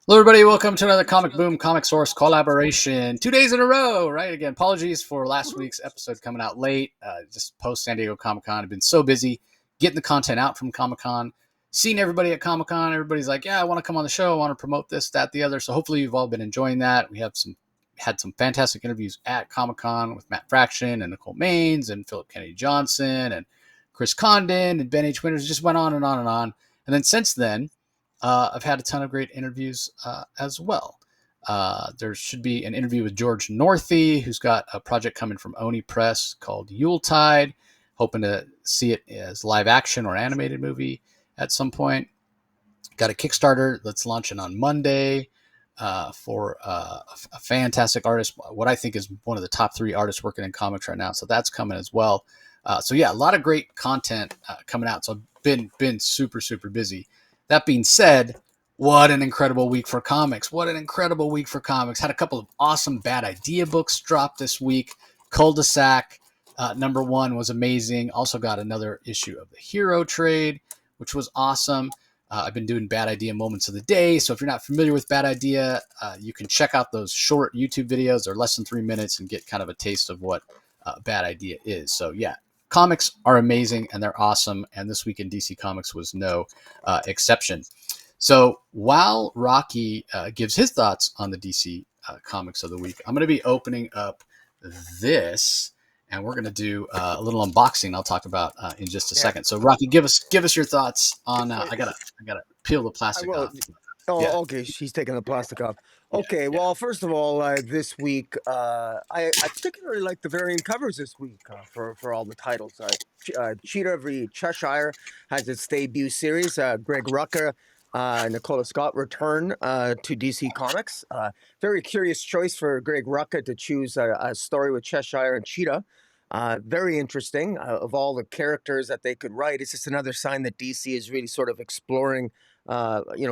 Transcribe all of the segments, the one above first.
Hello, everybody. Welcome to another Comic Boom Comic Source collaboration. 2 days in a row, right? Again, apologies for last week's episode coming out late. Just post San Diego Comic Con. I've been so busy getting the content out from Comic Con, seeing everybody at Comic Con. Everybody's like, "Yeah, I want to come on the show. I want to promote this, that, the other." So hopefully you've all been enjoying that. We have had some fantastic interviews at Comic Con with Matt Fraction and Nicole Maines and Philip Kennedy Johnson and Chris Condon and Ben H. Winters. Just went on and on and on. And then since then, I've had a ton of great interviews as well. There should be an interview with George Northey, who's got a project coming from Oni Press called Yuletide. Hoping to see it as live action or animated movie at some point. Got a Kickstarter that's launching on Monday for a fantastic artist, what I think is one of the top 3 artists working in comics right now. So that's coming as well. So yeah, a lot of great content coming out. So I've been super, super busy. That being said, what an incredible week for comics. What an incredible week for comics. Had a couple of awesome Bad Idea books drop this week. Cul-de-sac #1 was amazing. Also got another issue of the Hero Trade, which was awesome. I've been doing Bad Idea Moments of the Day. So if you're not familiar with Bad Idea, you can check out those short YouTube videos. They're less than 3 minutes and get kind of a taste of what Bad Idea is. So yeah, comics are amazing and they're awesome. And this week in DC Comics was no exception. So while Rocky gives his thoughts on the DC Comics of the week, I'm going to be opening up this, and we're going to do a little unboxing. I'll talk about in just a second. So Rocky, give us your thoughts on. I gotta peel the plastic off. Oh, yeah. Okay. She's taking the plastic off. Okay. Yeah. Well, first of all, this week, I particularly like the variant covers this week for all the titles. Cheetah v. Cheshire has its debut series. Greg Rucka, Nicola Scott return to DC Comics. Very curious choice for Greg Rucka to choose a story with Cheshire and Cheetah. Very interesting. Of all the characters that they could write, it's just another sign that DC is really sort of exploring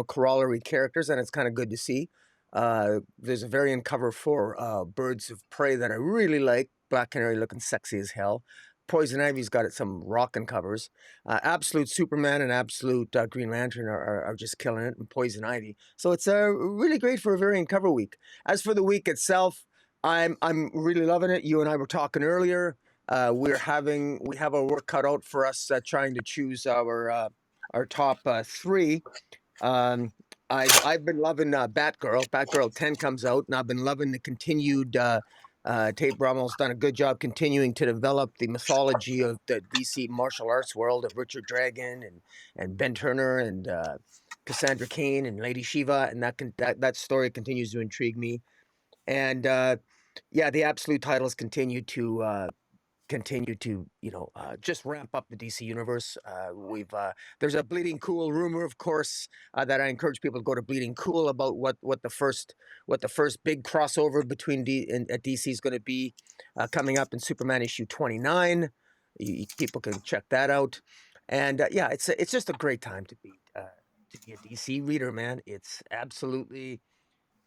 corollary characters, and it's kind of good to see. There's a variant cover for Birds of Prey that I really like. Black Canary looking sexy as hell. Poison Ivy's got some rockin' covers. Absolute Superman and Absolute Green Lantern are just killing it, and Poison Ivy. So it's really great for a variant cover week. As for the week itself, I'm really loving it. You and I were talking earlier. We have our work cut out for us trying to choose our top 3. I've been loving Batgirl. Batgirl 10 comes out, and I've been loving the continued. Tate Bromwell's done a good job continuing to develop the mythology of the DC martial arts world of Richard Dragon and Ben Turner and Cassandra Cain and Lady Shiva, and that story continues to intrigue me. And the absolute titles continue to just ramp up the DC universe. There's a Bleeding Cool rumor, of course, that I encourage people to go to Bleeding Cool about what the first big crossover between DC is going to be coming up in Superman issue 29. People can check that out, and it's just a great time to be a DC reader, man. It's absolutely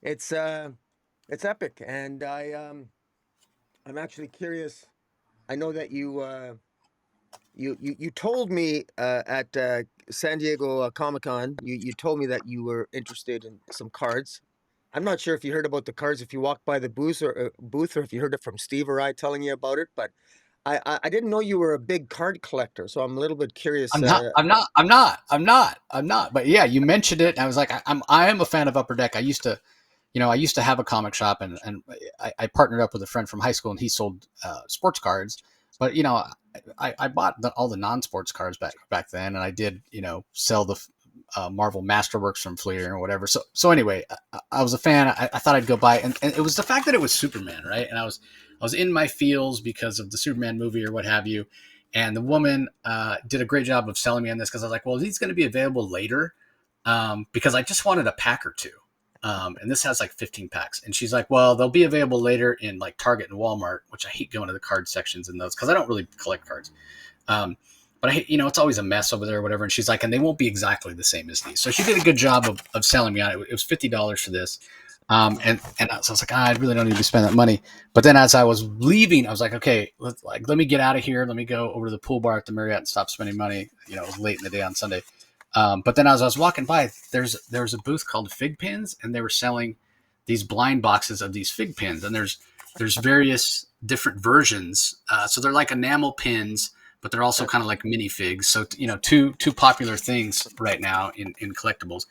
it's epic, and I'm actually curious. I know that you told me at San Diego Comic-Con, you told me that you were interested in some cards. I'm not sure if you heard about the cards, if you walked by the booth or if you heard it from Steve or I telling you about it, but I didn't know you were a big card collector, so I'm a little bit curious. I'm not. But yeah, you mentioned it, and I was like, I am a fan of Upper Deck. I used to have a comic shop, and I partnered up with a friend from high school, and he sold sports cards. But I bought all the non-sports cards back then, and I did sell the Marvel Masterworks from Fleer or whatever. So anyway, I was a fan. I thought I'd go buy it, and it was the fact that it was Superman, right? And I was in my feels because of the Superman movie or what have you. And the woman did a great job of selling me on this because I was like, well, he's going to be available later because I just wanted a pack or two. And this has like 15 packs. And she's like, well, they'll be available later in like Target and Walmart, which I hate going to the card sections in those because I don't really collect cards. But I hate, it's always a mess over there or whatever. And she's like, and they won't be exactly the same as these. So she did a good job of selling me on it. It was $50 for this. And so I was like, I really don't need to spend that money. But then as I was leaving, I was like, okay, let me get out of here. Let me go over to the pool bar at the Marriott and stop spending money. It was late in the day on Sunday. But then as I was walking by, there's a booth called Fig Pins, and they were selling these blind boxes of these fig pins, and there's various different versions. So they're like enamel pins, but they're also kind of like mini figs. So two popular things right now in collectibles.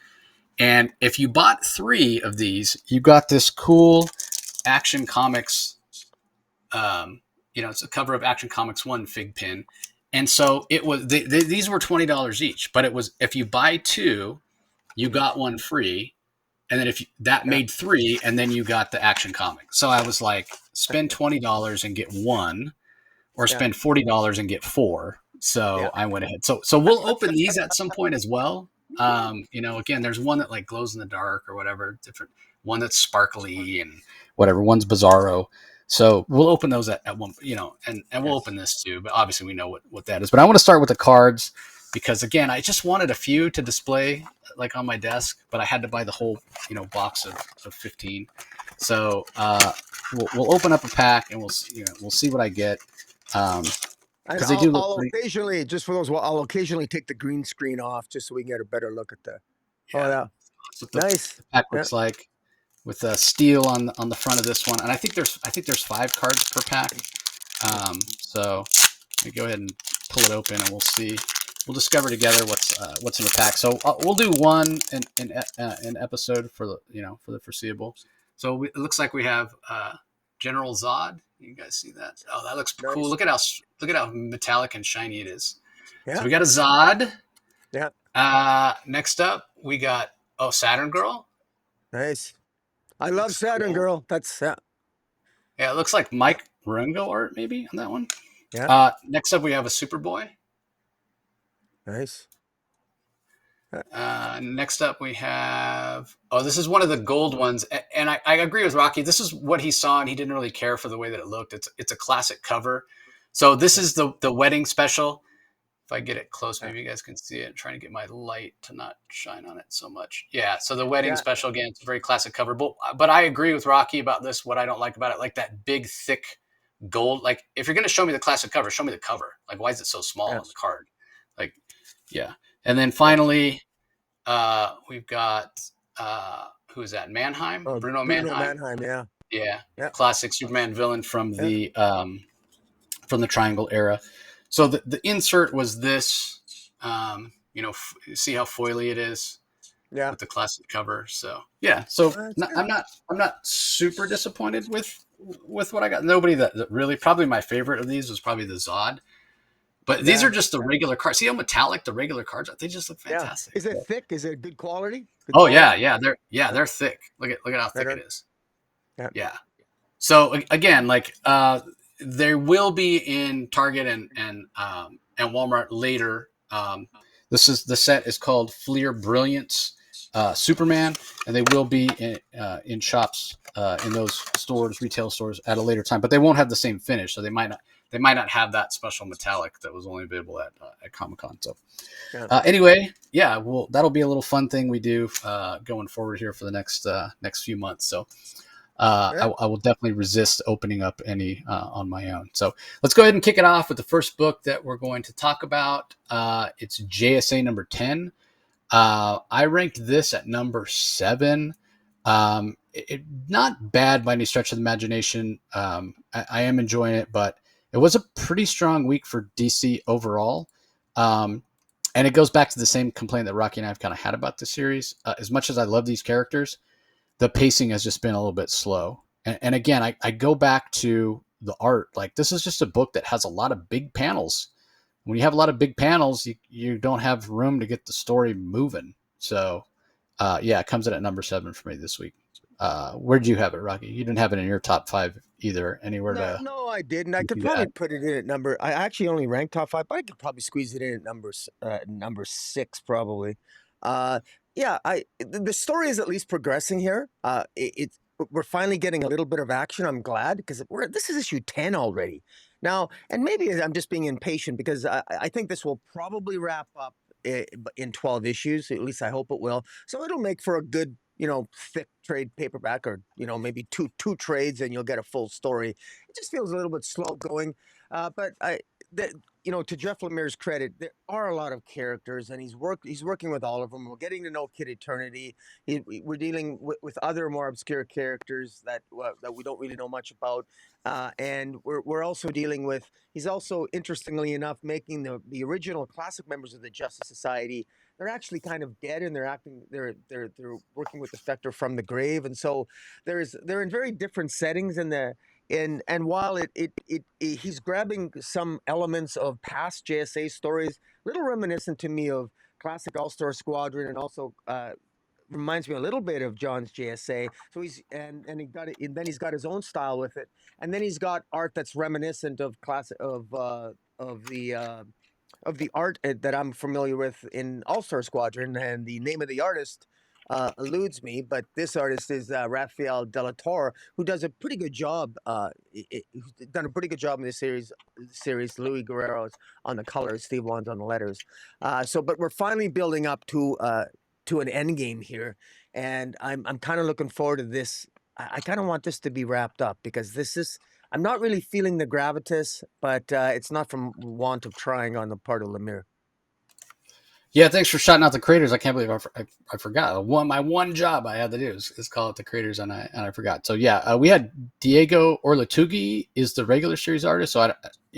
And if you bought 3 of these, you got this cool Action Comics. It's a cover of Action Comics 1 fig pin. And so it was. These were $20 each, but it was if you buy 2, you got 1 free, and then that made 3, and then you got the Action Comic. So I was like, spend $20 and get 1, or spend $40 and get 4. So I went ahead. So we'll open these at some point as well. Again, there's one that like glows in the dark or whatever, different one that's sparkly and whatever. One's Bizarro. So we'll open those at one, and we'll open this too. But obviously we know what that is. But I want to start with the cards because again, I just wanted a few to display like on my desk, but I had to buy the whole box of 15. So we'll open up a pack and we'll see what I get. Because they do look occasionally, just for those, I'll occasionally take the green screen off just so we can get a better look at the. Yeah. Oh yeah, that's what the pack looks like, with steel on the front of this one, and I think there's 5 cards per pack. So let me go ahead and pull it open, and we'll see. We'll discover together what's in the pack. So we'll do one an episode for the foreseeable. So it looks like we have General Zod. You guys see that? Oh, that looks cool. Look at how metallic and shiny it is. Yeah. So we got a Zod. Yeah. Next up, we got Saturn Girl. Nice. I love Saturn Girl. That's Yeah, it looks like Mike Rungo art maybe on that one. Yeah. Next up, we have a Superboy. Nice. Next up, we have this is one of the gold ones, and I agree with Rocky. This is what he saw, and he didn't really care for the way that it looked. It's a classic cover. So this is the wedding special. If I get it close, maybe you guys can see it. I'm trying to get my light to not shine on it so much. Yeah, so the wedding special, again, it's a very classic cover. But I agree with Rocky about this. What I don't like about it, like that big, thick gold. Like, if you're going to show me the classic cover, show me the cover. Like, why is it so small on the card? Like, yeah. And then finally, we've got, who is that? Mannheim? Bruno Mannheim. Yeah. Classic Superman villain from the Triangle era. So the insert was this, see how foily it is, with the classic cover. So yeah, I'm not super disappointed with what I got. Nobody that really, probably my favorite of these was probably the Zod, but these are just the regular cards. See how metallic the regular cards are? They just look fantastic. Is it thick? Is it good quality? They're thick. Look at how thick it is. Yeah. So again, like they will be in Target and Walmart later. The set is called Fleer Brilliance Superman, and they will be in shops in those stores, retail stores, at a later time. But they won't have the same finish, so they might not have that special metallic that was only available at Comic-Con. So anyway, well, that'll be a little fun thing we do going forward here for the next few months. So. I will definitely resist opening up any on my own. So let's go ahead and kick it off with the first book that we're going to talk about. It's JSA number 10. I ranked this at number 7. Not bad by any stretch of the imagination. I am enjoying it, but it was a pretty strong week for DC overall. And it goes back to the same complaint that Rocky and I have kind of had about the series. As much as I love these characters, the pacing has just been a little bit slow. And again, I go back to the art. Like, this is just a book that has a lot of big panels. When you have a lot of big panels, you don't have room to get the story moving. So, it comes in at number 7 for me this week. Where'd you have it, Rocky? You didn't have it in your top 5 either. Anywhere No, I didn't. I could probably put it in at number. I actually only ranked top 5, but I could probably squeeze it in at number 6, probably. The story is at least progressing here. We're finally getting a little bit of action. I'm glad, because this is issue 10 already now, and maybe I'm just being impatient because I think this will probably wrap up in 12 issues. At least I hope it will. So it'll make for a good, thick trade paperback, or maybe two trades, and you'll get a full story. It just feels a little bit slow going, but that, you know, to Jeff Lemire's credit, there are a lot of characters, and he's working with all of them. We're getting to know Kid Eternity. We're dealing with other more obscure characters that we don't really know much about, and we're also dealing with. He's also, interestingly enough, making the original classic members of the Justice Society. They're actually kind of dead, and they're working with the Spectre from the grave, and so they're in very different settings in the. And while he's grabbing some elements of past JSA stories, little reminiscent to me of classic All-Star Squadron, and also reminds me a little bit of John's JSA. So he got it, and then he's got his own style with it, and then he's got art that's reminiscent of classic of the art that I'm familiar with in All-Star Squadron, and the name of the artist eludes me, but this artist is Rafael Della Torre, who does a pretty good job. Who's done a pretty good job in this series. Louis Guerrero's on the colors, Steve Wan's on the letters. But we're finally building up to an end game here, and I'm kind of looking forward to this. I kind of want this to be wrapped up, because this is. I'm not really feeling the gravitas, but it's not from want of trying on the part of Lemire. Yeah, thanks for shouting out the creators. I can't believe I forgot. My one job I had to do is call it the creators, and I forgot. So yeah, we had Diego Orlatugui is the regular series artist. So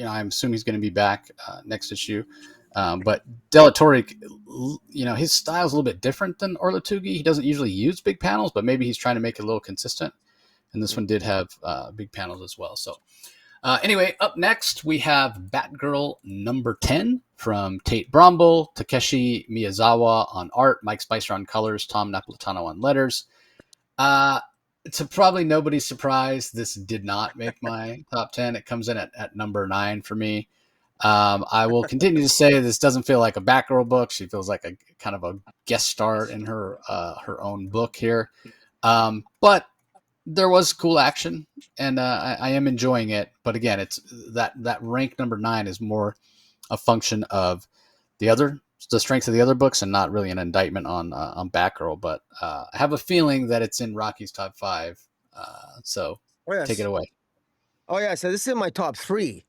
I'm assuming he's going to be back next issue. But Della Torre, his style is a little bit different than Orlatugui. He doesn't usually use big panels, but maybe he's trying to make it a little consistent. And this one did have big panels as well. So anyway, up next, we have Batgirl number 10 from Tate Brombal, Takeshi Miyazawa on art, Mike Spicer on colors, Tom Napolitano on letters. To probably nobody's surprise, this did not make my top 10. It comes in at number 9 for me. I will continue to say this doesn't feel like a Batgirl book. She feels like a kind of a guest star in her own book here. But there was cool action, and I am enjoying it. But again, it's that rank number 9 is more a function of the strength of the other books, and not really an indictment on Batgirl. But I have a feeling that it's in Rocky's top 5. So take it away. Oh yeah, so this is in my top 3.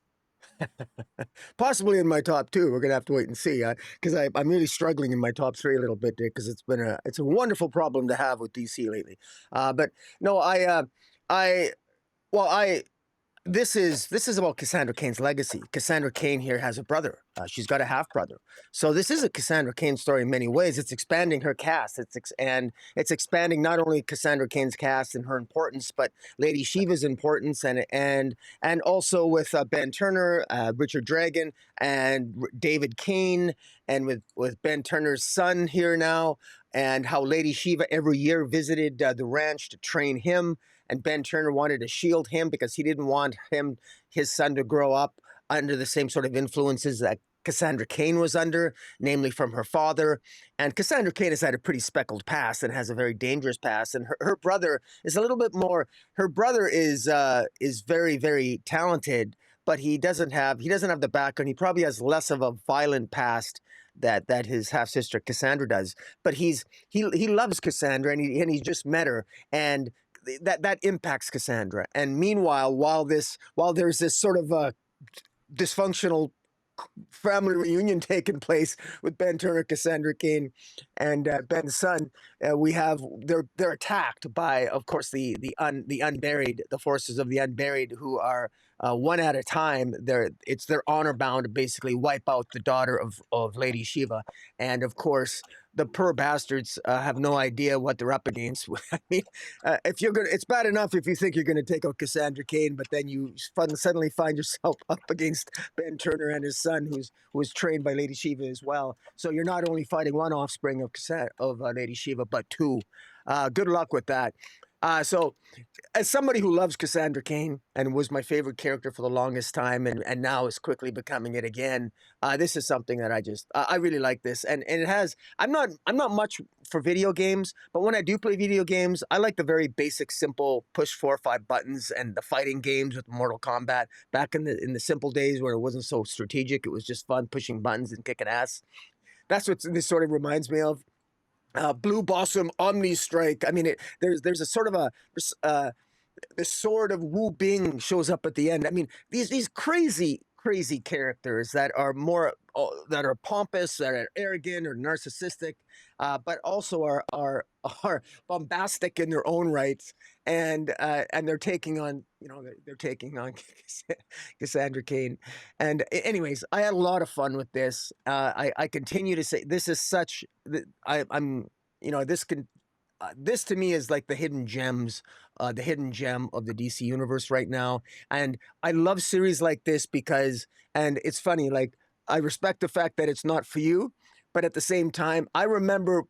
Possibly in my top 2. We're gonna have to wait and see, because I'm really struggling in my top 3 a little bit, because it's a wonderful problem to have with DC lately. But no, this is about Cassandra Cain's legacy. Cassandra Cain here has a brother. She's got a half brother. So this is a Cassandra Cain story in many ways. It's expanding her cast. It's expanding not only Cassandra Cain's cast and her importance, but Lady Shiva's importance, and also with Ben Turner, Richard Dragon, and David Kane, and with Ben Turner's son here now, and how Lady Shiva every year visited the ranch to train him. And Ben Turner wanted to shield him because he didn't want his son to grow up under the same sort of influences that Cassandra Cain was under, namely from her father. And Cassandra Cain has had a pretty speckled past and has a very dangerous past. And her brother is a little bit more. Her brother is very, very talented, but he doesn't have the background. He probably has less of a violent past that his half sister Cassandra does. But he loves Cassandra, and he just met her, and that impacts Cassandra. And meanwhile, while there's this sort of a dysfunctional family reunion taking place with Ben Turner, Cassandra Cain, and Ben's son, they're attacked by, of course, the unburied, the forces of the unburied, who are one at a time. It's their honor bound to basically wipe out the daughter of Lady Shiva, and of course, the poor bastards have no idea what they're up against. I mean, it's bad enough if you think you're going to take out Cassandra Cain, but then you suddenly find yourself up against Ben Turner and his son, who was trained by Lady Shiva as well. So you're not only fighting one offspring of Lady Shiva, but 2. Good luck with that. So as somebody who loves Cassandra Cain and was my favorite character for the longest time, and now is quickly becoming it again, this is something that I really like this, and it has. I'm not much for video games, but when I do play video games, I like the very basic, simple push 4 or 5 buttons, and the fighting games with Mortal Kombat back in the simple days where it wasn't so strategic. It was just fun pushing buttons and kicking ass. That's what this sort of reminds me of. Blue Blossom Omni Strike. I mean, there's a sort of the sword of Wu Bing shows up at the end. I mean, these crazy crazy characters that are more that are pompous, that are arrogant or narcissistic, but also are bombastic in their own rights, and they're taking on they're taking on Cassandra Cain. And anyways, I had a lot of fun with this. I continue to say this is such. I'm this can this to me is like the hidden gems, the hidden gem of the DC universe right now. And I love series like this because, and it's funny, like I respect the fact that it's not for you, but at the same time, I remember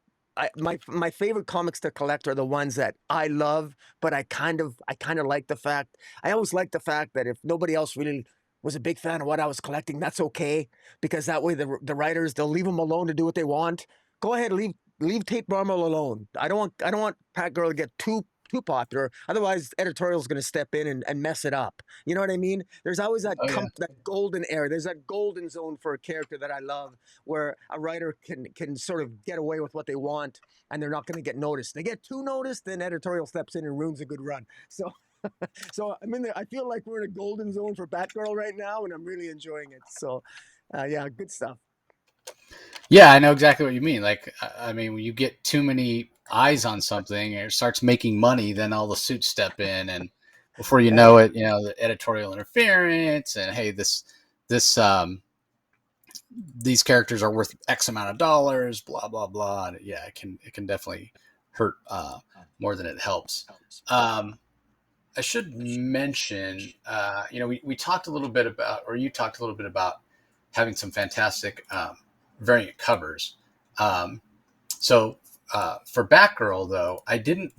my favorite comics to collect are the ones that I love, but I kind of like the fact. I always like the fact that if nobody else really was a big fan of what I was collecting, that's okay, because that way the writers, they'll leave them alone to do what they want. Go ahead, leave Tate Brombal alone. I don't want Batgirl to get too popular. Otherwise, editorial's going to step in and mess it up. You know what I mean? There's always that Oh yeah. that golden area. There's that golden zone for a character that I love, where a writer can sort of get away with what they want, and they're not going to get noticed. They get too noticed, then editorial steps in and ruins a good run. So. So I feel like we're in a golden zone for Batgirl right now, and I'm really enjoying it. So, yeah, good stuff. Yeah, I know exactly what you mean. Like, I mean, when you get too many eyes on something and it starts making money, then all the suits step in, and before you know it, the editorial interference, and hey, this these characters are worth X amount of dollars, blah blah blah. And yeah, it can definitely hurt more than it helps. I should mention, we talked a little bit about, or you talked a little bit about having some fantastic variant covers. So for Batgirl, though, I didn't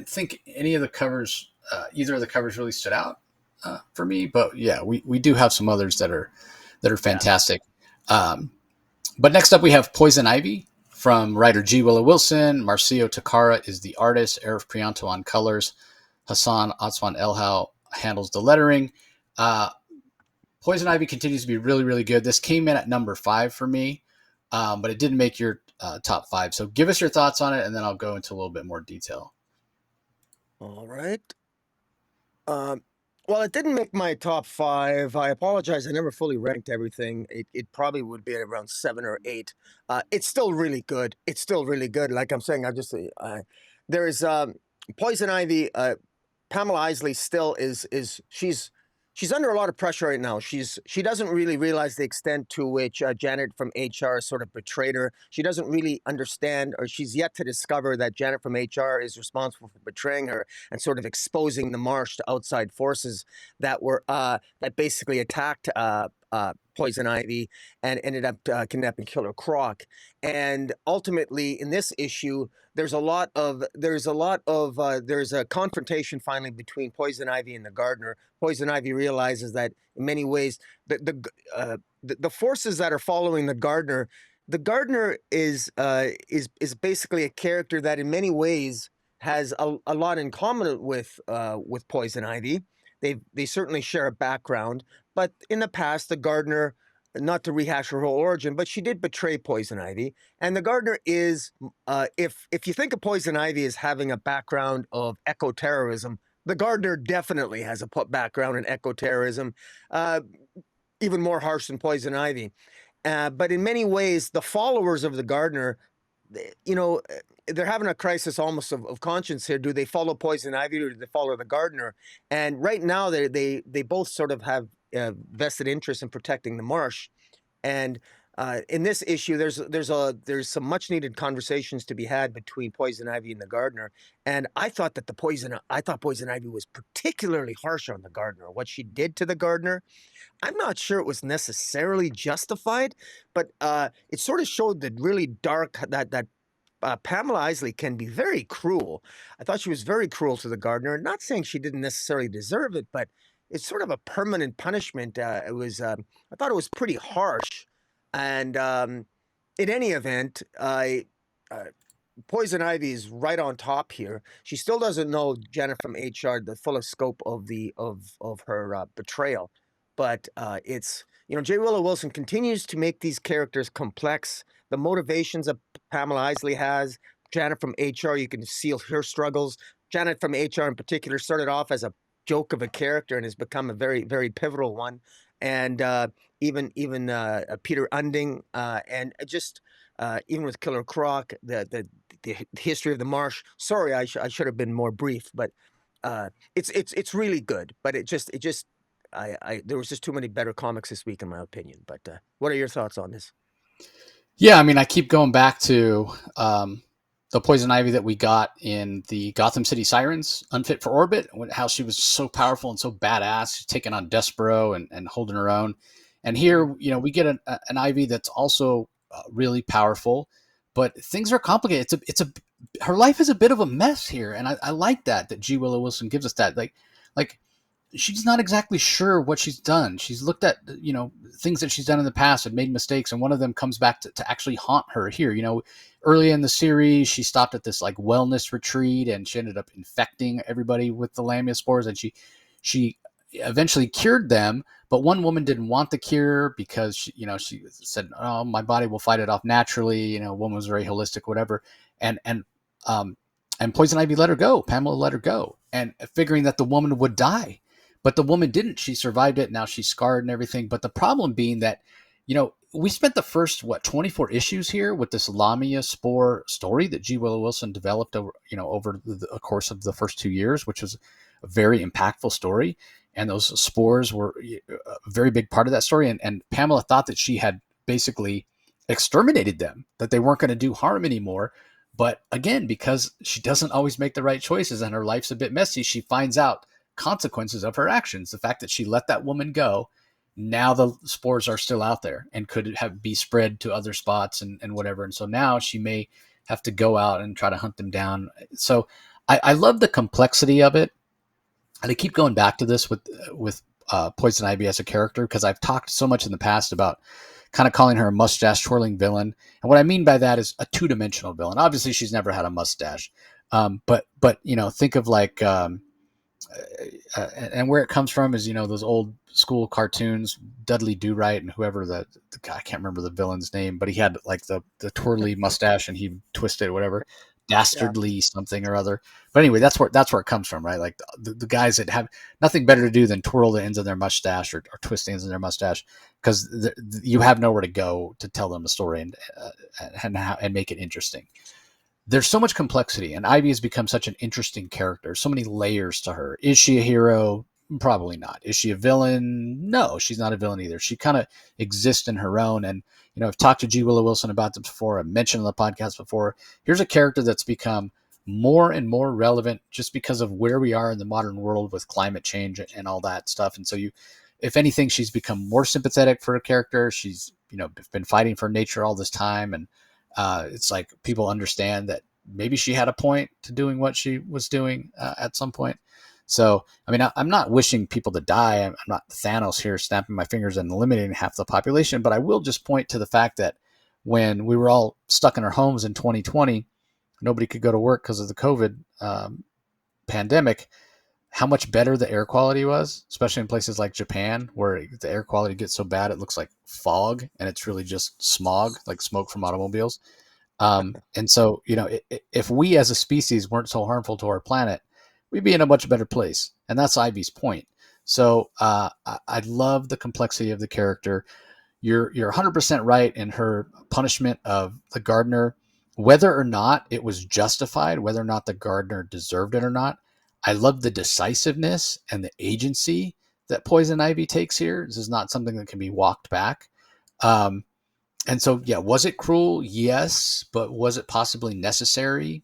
think any of the covers, either of the covers really stood out for me. But yeah, we do have some others that are fantastic. But next up, we have Poison Ivy from writer G. Willow Wilson. Marcio Takara is the artist. Arif Prianto on colors. Hassan Otsman Elhau handles the lettering. Poison Ivy continues to be really, really good. This came in at number 5 for me, but it didn't make your top 5. So give us your thoughts on it, and then I'll go into a little bit more detail. All right. Well, it didn't make my top 5. I apologize. I never fully ranked everything. It probably would be around 7 or 8. It's still really good. It's still really good. Like I'm saying, there is Poison Ivy. Pamela Isley still is she's under a lot of pressure right now. She doesn't really realize the extent to which Janet from HR sort of betrayed her. She doesn't really understand, or she's yet to discover that Janet from HR is responsible for betraying her and sort of exposing the Marsh to outside forces that basically attacked Poison Ivy and ended up kidnapping Killer Croc. And ultimately, in this issue, there's a confrontation finally between Poison Ivy and the Gardener. Poison Ivy realizes that in many ways the forces that are following the Gardener is basically a character that in many ways has a lot in common with Poison Ivy. They certainly share a background, but in the past, the Gardener, not to rehash her whole origin, but she did betray Poison Ivy. And the Gardener is, if you think of Poison Ivy as having a background of eco-terrorism, the Gardener definitely has a background in eco-terrorism, even more harsh than Poison Ivy. But in many ways, the followers of the Gardener, they're having a crisis almost of conscience here. Do they follow Poison Ivy or do they follow the Gardener? And right now, they both sort of have vested interest in protecting the Marsh. And in this issue, there's some much needed conversations to be had between Poison Ivy and the Gardener. And I thought Poison Ivy was particularly harsh on the Gardener. What she did to the Gardener, I'm not sure it was necessarily justified, but it sort of showed the really dark that Pamela Isley can be very cruel. I thought she was very cruel to the Gardener. Not saying she didn't necessarily deserve it, but it's sort of a permanent punishment. I thought it was pretty harsh. And in any event, Poison Ivy is right on top here. She still doesn't know Janet from HR the fullest scope of her betrayal, but it's J. Willow Wilson continues to make these characters complex. The motivations that Pamela Isley has, Janet from HR, you can see her struggles. Janet from HR in particular started off as a joke of a character and has become a very, very pivotal one. and even Peter Unding, and just even with Killer Croc, the history of the Marsh. Sorry, I should have been more brief, but it's really good. But it just I there was just too many better comics this week, in my opinion. But what are your thoughts on this? Yeah, I mean, I keep going back to the Poison Ivy that we got in the Gotham City Sirens, Unfit for Orbit, how she was so powerful and so badass, taking on Despero and holding her own. And here, we get an Ivy that's also really powerful, but things are complicated. Her life is a bit of a mess here, and I like that G. Willow Wilson gives us that. Like she's not exactly sure what she's done. She's looked at, things that she's done in the past and made mistakes. And one of them comes back to actually haunt her here. Early in the series, she stopped at this like wellness retreat and she ended up infecting everybody with the lamia spores. And she eventually cured them. But one woman didn't want the cure because she said, "Oh, my body will fight it off naturally." Woman was very holistic, whatever. And Poison Ivy let her go. Pamela let her go, and figuring that the woman would die. But the woman didn't. She survived it. Now she's scarred and everything. But the problem being that, we spent the first, 24 issues here with this Lamia spore story that G. Willow Wilson developed over the course of the first 2 years, which was a very impactful story. And those spores were a very big part of that story. And Pamela thought that she had basically exterminated them, that they weren't going to do harm anymore. But again, because she doesn't always make the right choices and her life's a bit messy, she finds out consequences of her actions. The fact that she let that woman go, now the spores are still out there and could be spread to other spots and whatever. And so now she may have to go out and try to hunt them down. So I love the complexity of it. And I keep going back to this with Poison Ivy as a character, because I've talked so much in the past about kind of calling her a mustache twirling villain. And what I mean by that is a two-dimensional villain. Obviously she's never had a mustache. But think of like, and where it comes from is, those old school cartoons, Dudley Do-Right and whoever the guy, I can't remember the villain's name, but he had like the twirly mustache and he twisted whatever, dastardly something or other. But anyway, that's where it comes from, right? Like the guys that have nothing better to do than twirl the ends of their mustache or twist the ends of their mustache, because you have nowhere to go to tell them a story and make it interesting. There's so much complexity, and Ivy has become such an interesting character. So many layers to her. Is she a hero? Probably not. Is she a villain? No, she's not a villain either. She kind of exists in her own. And, I've talked to G. Willow Wilson about this before. I mentioned on the podcast before. Here's a character that's become more and more relevant just because of where we are in the modern world with climate change and all that stuff. And so if anything, she's become more sympathetic for a character. She's, been fighting for nature all this time. And, it's like people understand that maybe she had a point to doing what she was doing at some point. So, I mean, I'm not wishing people to die. I'm not Thanos here snapping my fingers and eliminating half the population, but I will just point to the fact that when we were all stuck in our homes in 2020, nobody could go to work because of the COVID pandemic, how much better the air quality was, especially in places like Japan, where the air quality gets so bad it looks like fog, and it's really just smog, like smoke from automobiles. And so, if we as a species weren't so harmful to our planet, we'd be in a much better place. And that's Ivy's point. So I love the complexity of the character. You're 100% right in her punishment of the gardener, whether or not it was justified, whether or not the gardener deserved it or not. I love the decisiveness and the agency that Poison Ivy takes here. This is not something that can be walked back. And so, yeah, was it cruel? Yes. But was it possibly necessary?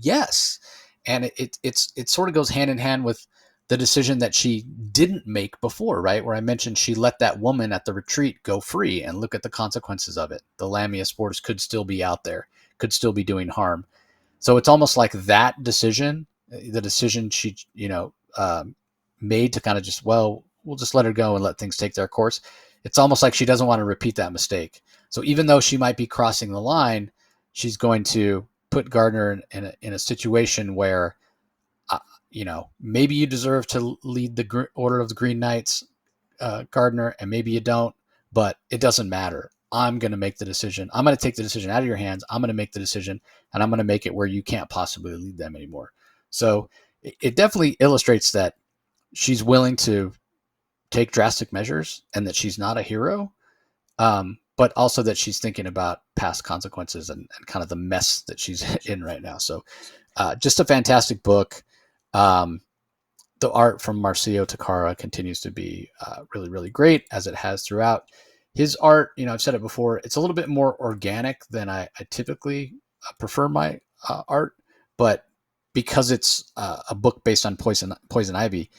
Yes. And it sort of goes hand in hand with the decision that she didn't make before, right? Where I mentioned she let that woman at the retreat go free, and look at the consequences of it. The Lamia spores could still be out there, could still be doing harm. So it's almost like that decision, the decision she, made to kind of just, we'll just let her go and let things take their course. It's almost like she doesn't want to repeat that mistake. So even though she might be crossing the line, she's going to put Gardner in a situation where, maybe you deserve to lead the Order of the Green Knights, Gardner, and maybe you don't, but it doesn't matter. I'm going to make the decision. I'm going to take the decision out of your hands. I'm going to make the decision, and I'm going to make it where you can't possibly lead them anymore. So it definitely illustrates that she's willing to take drastic measures and that she's not a hero, but also that she's thinking about past consequences and kind of the mess that she's in right now. So just a fantastic book. The art from Marcio Takara continues to be really, really great, as it has throughout. His art, I've said it before, it's a little bit more organic than I typically prefer my art, but because it's a book based on poison ivy,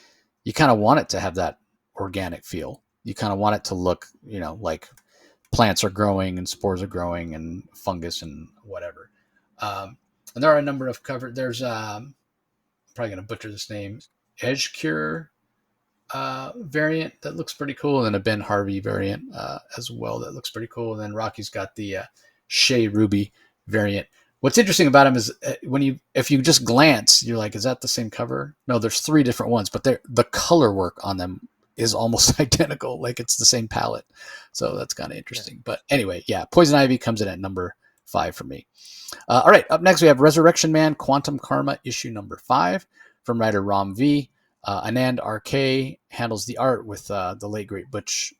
you kind of want it to have that organic feel. You kind of want it to look, like plants are growing and spores are growing and fungus and whatever. And there are a number of cover. There's I'm probably going to butcher this name, Edge Cure variant that looks pretty cool, and then a Ben Harvey variant as well that looks pretty cool. And then Rocky's got the Shea Ruby variant. What's interesting about him is if you just glance, you're like, is that the same cover? No, there's 3 different ones, but the color work on them is almost identical, like it's the same palette. So that's kind of interesting. Yeah. But anyway, yeah, Poison Ivy comes in at number 5 for me. All right, up next we have Resurrection Man, Quantum Karma, issue number 5 from writer Ram V. Anand R.K. handles the art with the late great Butch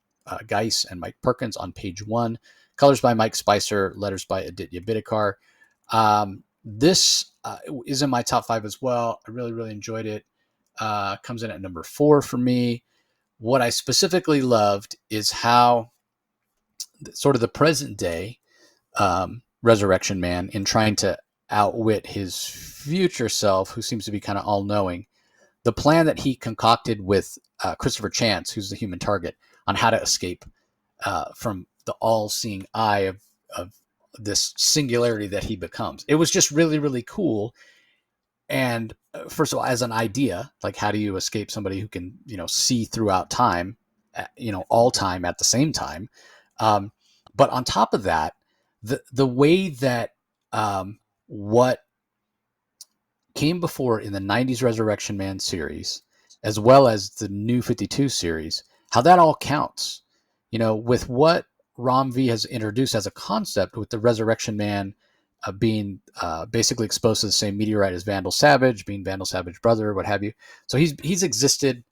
Geis and Mike Perkins on page 1. Colors by Mike Spicer, letters by Aditya Bidikar. This is in my top 5 as well. I really, really enjoyed it. Comes in at number 4 for me. What I specifically loved is how sort of the present day Resurrection Man, in trying to outwit his future self, who seems to be kind of all-knowing, the plan that he concocted with Christopher Chance, who's the human target, on how to escape from the all-seeing eye of this singularity that he becomes. It was just really, really cool. And first of all, as an idea, like how do you escape somebody who can, see throughout time, all time at the same time? But on top of that, the way that what came before in the 90s Resurrection Man series, as well as the New 52 series, how that all counts, with what Ram V has introduced as a concept, with the Resurrection Man being basically exposed to the same meteorite as Vandal Savage, being Vandal Savage brother, what have you. So he's existed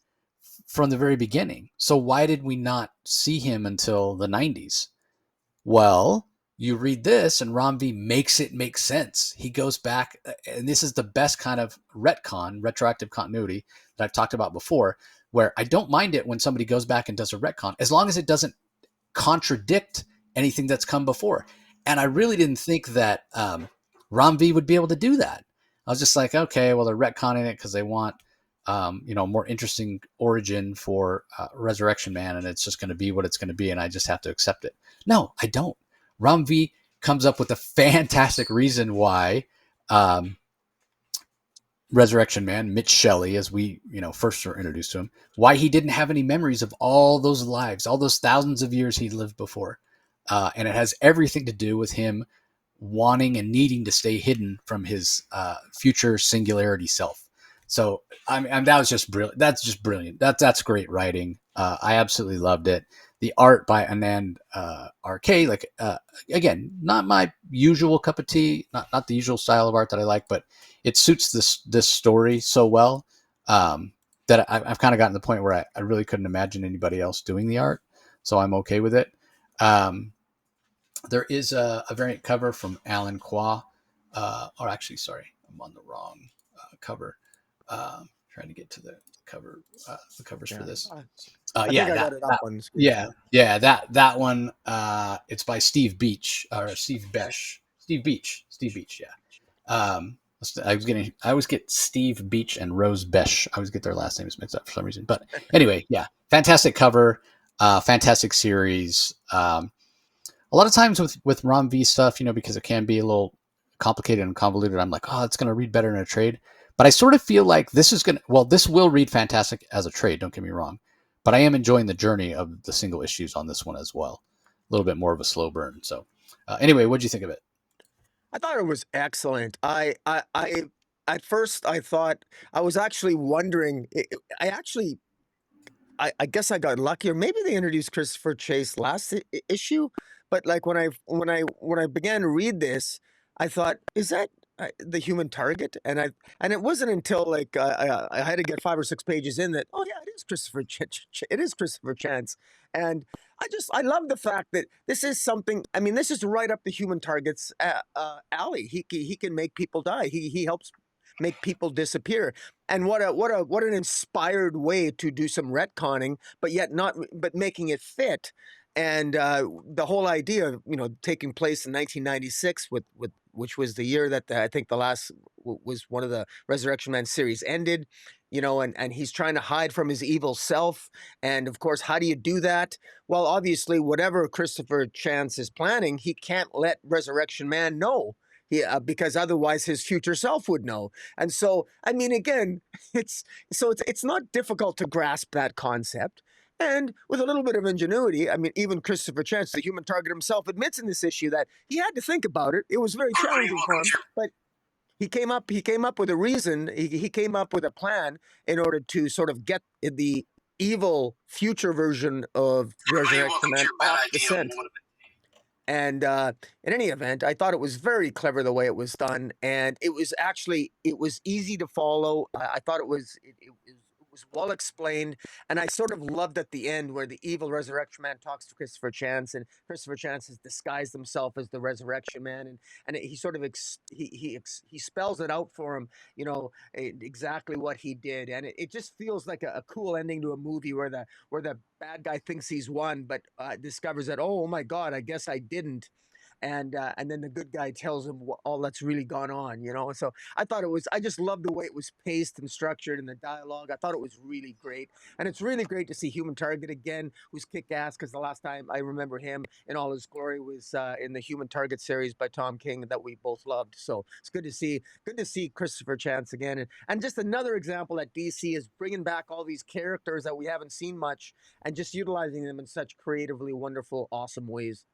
from the very beginning. So why did we not see him until the 90s? Well, you read this and Ram V makes it make sense. He goes back, and this is the best kind of retcon, retroactive continuity, that I've talked about before, where I don't mind it when somebody goes back and does a retcon, as long as it doesn't contradict anything that's come before. And I really didn't think that Ram V would be able to do that. I was just like, okay, well, they're retconning it because they want more interesting origin for Resurrection Man, and it's just going to be what it's going to be, and I just have to accept it. No, I don't. Ram V comes up with a fantastic reason why Resurrection Man, Mitch Shelley, as we first were introduced to him, why he didn't have any memories of all those lives, all those thousands of years he lived before. And it has everything to do with him wanting and needing to stay hidden from his future singularity self. So that was just brilliant. That's just brilliant. That's great writing. I absolutely loved it. The art by Anand R.K., again, not my usual cup of tea, not the usual style of art that I like, but it suits this story so well that I've kind of gotten to the point where I really couldn't imagine anybody else doing the art, so I'm okay with it. There is a variant cover from Alan Kwa, or actually, sorry, I'm on the wrong cover. Trying to get to the cover, the covers for this. That one. It's by Steve Beach or Steve Besh. Steve Beach. Yeah. I always get Steve Beach and Rose Besh. I always get their last names mixed up for some reason. But anyway, yeah, fantastic cover, fantastic series. A lot of times with Ram V stuff, because it can be a little complicated and convoluted, I'm like, oh, it's going to read better in a trade. But I sort of feel like this will read fantastic as a trade, don't get me wrong. But I am enjoying the journey of the single issues on this one as well. A little bit more of a slow burn. So anyway, what'd you think of it? I thought it was excellent. At first I thought, I was actually wondering, I guess I got lucky, or maybe they introduced Christopher Chase last issue, but like when I began to read this, I thought, is that the human target? And it wasn't until I had to get 5 or 6 pages in that, oh yeah, it is it is Christopher Chance, and I love the fact that this is something. I mean, this is right up the human target's alley. He can make people die. He helps make people disappear. And what an inspired way to do some retconning, but yet not, but making it fit. And the whole idea of, taking place in 1996 with which was the year that I think the last was one of the Resurrection Man series ended, and he's trying to hide from his evil self. And of course, how do you do that? Well, obviously, whatever Christopher Chance is planning, he can't let Resurrection Man know. Because otherwise his future self would know. And so, I mean, again, it's not difficult to grasp that concept. And with a little bit of ingenuity, I mean, even Christopher Chance, the human target himself, admits in this issue that he had to think about it. It was very challenging for him, but he came up with a reason. He came up with a plan in order to sort of get the evil future version of Resurrection Man off the scent. And in any event, I thought it was very clever the way it was done, and it was easy to follow. I thought it was well explained, and I sort of loved at the end where the evil Resurrection Man talks to Christopher Chance, and Christopher Chance has disguised himself as the Resurrection Man, and he sort of he spells it out for him, exactly what he did, and it just feels like a cool ending to a movie where the bad guy thinks he's won, but discovers that, oh my God, I guess I didn't. And then the good guy tells him all that's really gone on, So I just love the way it was paced and structured and the dialogue. I thought it was really great. And it's really great to see Human Target again, who's kick-ass, because the last time I remember him in all his glory was in the Human Target series by Tom King that we both loved. So it's good to see Christopher Chance again. And just another example that DC is bringing back all these characters that we haven't seen much and just utilizing them in such creatively wonderful, awesome ways.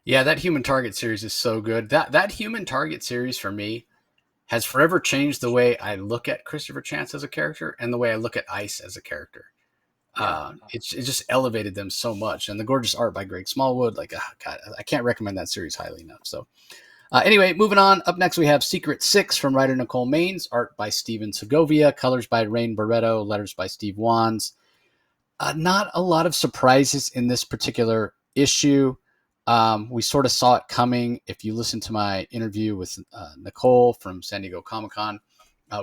Yeah, that Human Target series is so good. That Human Target series for me has forever changed the way I look at Christopher Chance as a character and the way I look at Ice as a character. It just elevated them so much, and the gorgeous art by Greg Smallwood. Like, God, I can't recommend that series highly enough. So, anyway, moving on. Up next, we have Secret 6 from writer Nicole Maines, art by Steven Segovia, colors by Rain Barreto, letters by Steve Wands. Not a lot of surprises in this particular issue. We sort of saw it coming. If you listen to my interview with Nicole from San Diego Comic-Con,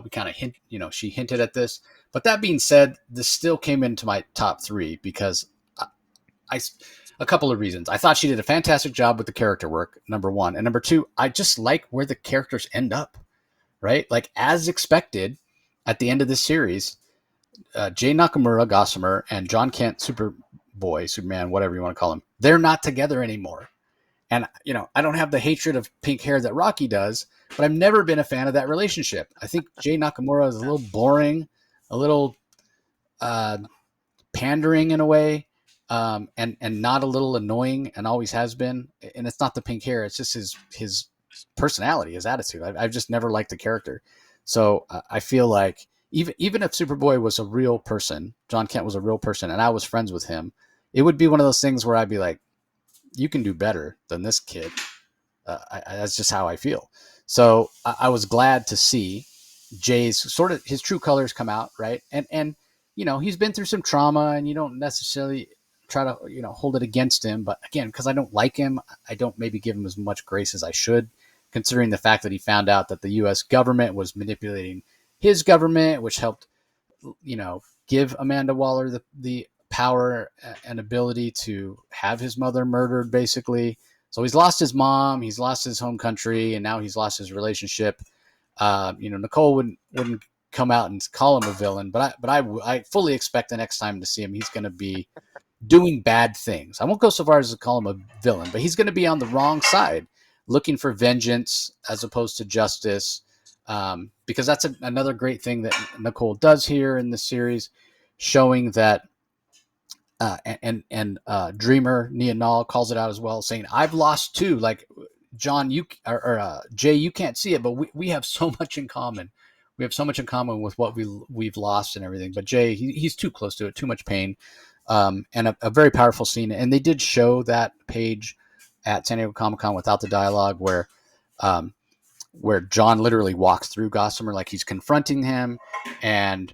we kind of she hinted at this. But that being said, this still came into my top 3 because a couple of reasons. I thought she did a fantastic job with the character work, number 1. And number 2, I just like where the characters end up, right? Like, as expected, at the end of this series, Jay Nakamura, Gossamer, and John Kent, Superman, whatever you want to call him, they're not together anymore. And, I don't have the hatred of pink hair that Rocky does, but I've never been a fan of that relationship. I think Jay Nakamura is a little boring, a little pandering in a way, and not a little annoying, and always has been. And it's not the pink hair. It's just his personality, his attitude. I've just never liked the character. So I feel like even if Superboy was a real person, John Kent was a real person, and I was friends with him, it would be one of those things where I'd be like, you can do better than this kid. That's just how I feel. So I was glad to see Jay's sort of his true colors come out, right? And he's been through some trauma, and you don't necessarily try to hold it against him. But again, because I don't like him, I don't maybe give him as much grace as I should, considering the fact that he found out that the U.S. government was manipulating his government, which helped give Amanda Waller the power and ability to have his mother murdered, basically. So he's lost his mom, he's lost his home country, and now he's lost his relationship. Nicole wouldn't come out and call him a villain, but I fully expect the next time to see him, he's going to be doing bad things. I won't go so far as to call him a villain, but he's going to be on the wrong side, looking for vengeance as opposed to justice. Because that's another great thing that Nicole does here in this series, showing that Dreamer Nia Nall calls it out as well, saying, I've lost too. Like, John, Jay, you can't see it, but we have so much in common. We have so much in common with what we've lost and everything. But Jay, he's too close to it, too much pain, and a very powerful scene. And they did show that page at San Diego Comic-Con without the dialogue, where John literally walks through Gossamer like he's confronting him, and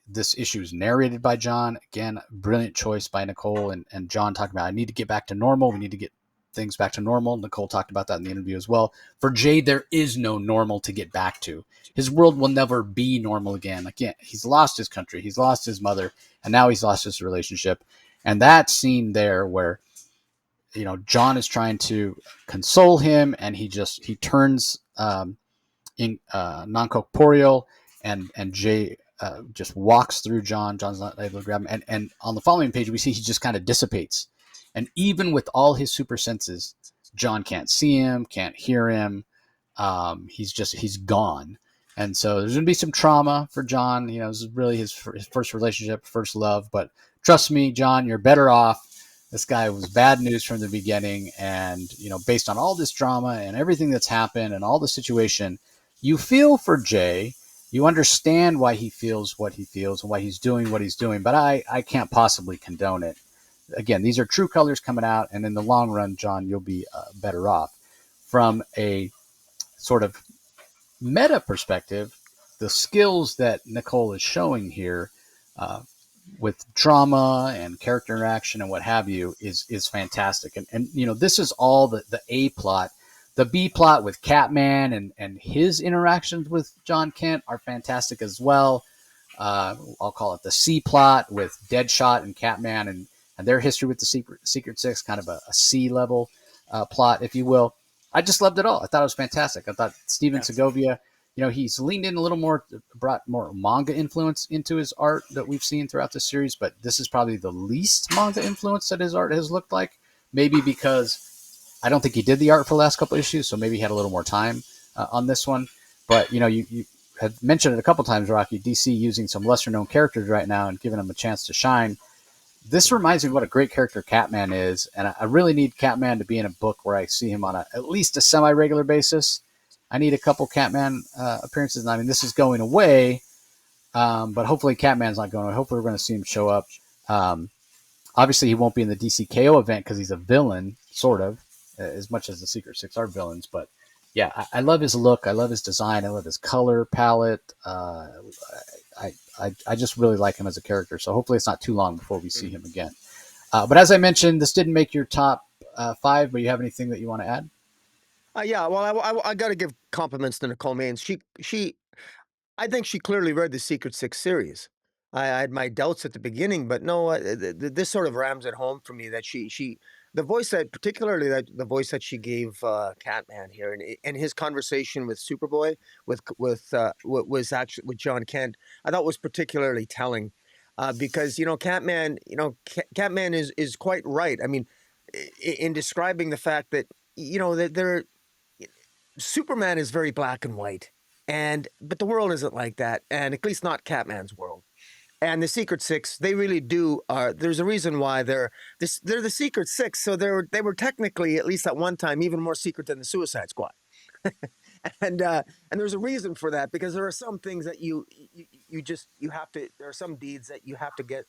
this issue is narrated by John. Again, brilliant choice by Nicole and John talking about, I need to get back to normal. We need to get things back to normal. Nicole talked about that in the interview as well. For Jay, there is no normal to get back to. His world will never be normal again. Again, he's lost his country, he's lost his mother, and now he's lost his relationship. And that scene there where, John is trying to console him, and he turns non-corporeal, and Jay just walks through John. John's not able to grab him, and on the following page we see he just kind of dissipates. And even with all his super senses, John can't see him, can't hear him. He's gone. And so there's going to be some trauma for John. This is really his first relationship, first love. But trust me, John, you're better off. This guy was bad news from the beginning. And, based on all this drama and everything that's happened and all the situation, you feel for Jay. You understand why he feels what he feels and why he's doing what he's doing. But I can't possibly condone it. Again, these are true colors coming out. And in the long run, John, you'll be better off. From a sort of meta perspective, the skills that Nicole is showing here with drama and character interaction and what have you is fantastic. And this is all the A plot. The B plot with Catman and his interactions with John Kent are fantastic as well. I'll call it the C plot with Deadshot and Catman and their history with the Secret Six, kind of a C level plot, if you will. I just loved it all. I thought it was fantastic. I thought Steven Segovia, he's leaned in a little more, brought more manga influence into his art that we've seen throughout the series, but this is probably the least manga influence that his art has looked like. Maybe because I don't think he did the art for the last couple of issues, so maybe he had a little more time on this one. But, you have mentioned it a couple times, Rocky, DC using some lesser-known characters right now and giving them a chance to shine. This reminds me of what a great character Catman is, and I really need Catman to be in a book where I see him on at least a semi-regular basis. I need a couple Catman appearances. I mean, this is going away, but hopefully Catman's not going away. Hopefully we're going to see him show up. Obviously, he won't be in the DCKO event because he's a villain, sort of, as much as the Secret Six are villains. But yeah, I love his look. I love his design. I love his color palette. I just really like him as a character. So hopefully it's not too long before we see him again. But as I mentioned, this didn't make your top 5, but you have anything that you want to add? Yeah, well, I got to give compliments to Nicole Maines. I think she clearly read the Secret Six series. I had my doubts at the beginning, but no, this sort of rams it home for me that the voice the voice that she gave Catman here, and his conversation with Superboy was actually with John Kent, I thought was particularly telling, because Catman, Catman is quite right. I mean, in describing the fact that that Superman is very black and white, but the world isn't like that, and at least not Catman's world. And the Secret Six, they really do. There's a reason why they're the Secret Six. So they were technically, at least at one time, even more secret than the Suicide Squad. And there's a reason for that, because there are some things that you have to. There are some deeds that you have to get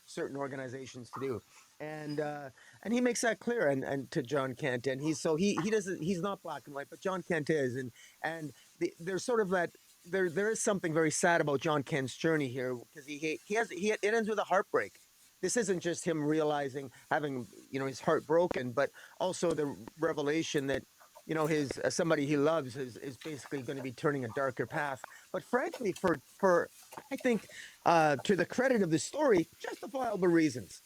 certain organizations to do, and he makes that clear, and to John Kent, and he's not black and white, but John Kent is, there's sort of that. There is something very sad about John Kent's journey here, because it ends with a heartbreak. This isn't just him realizing, having his heart broken, but also the revelation that his somebody he loves is basically going to be turning a darker path. But frankly, for I think, to the credit of the story, justifiable reasons.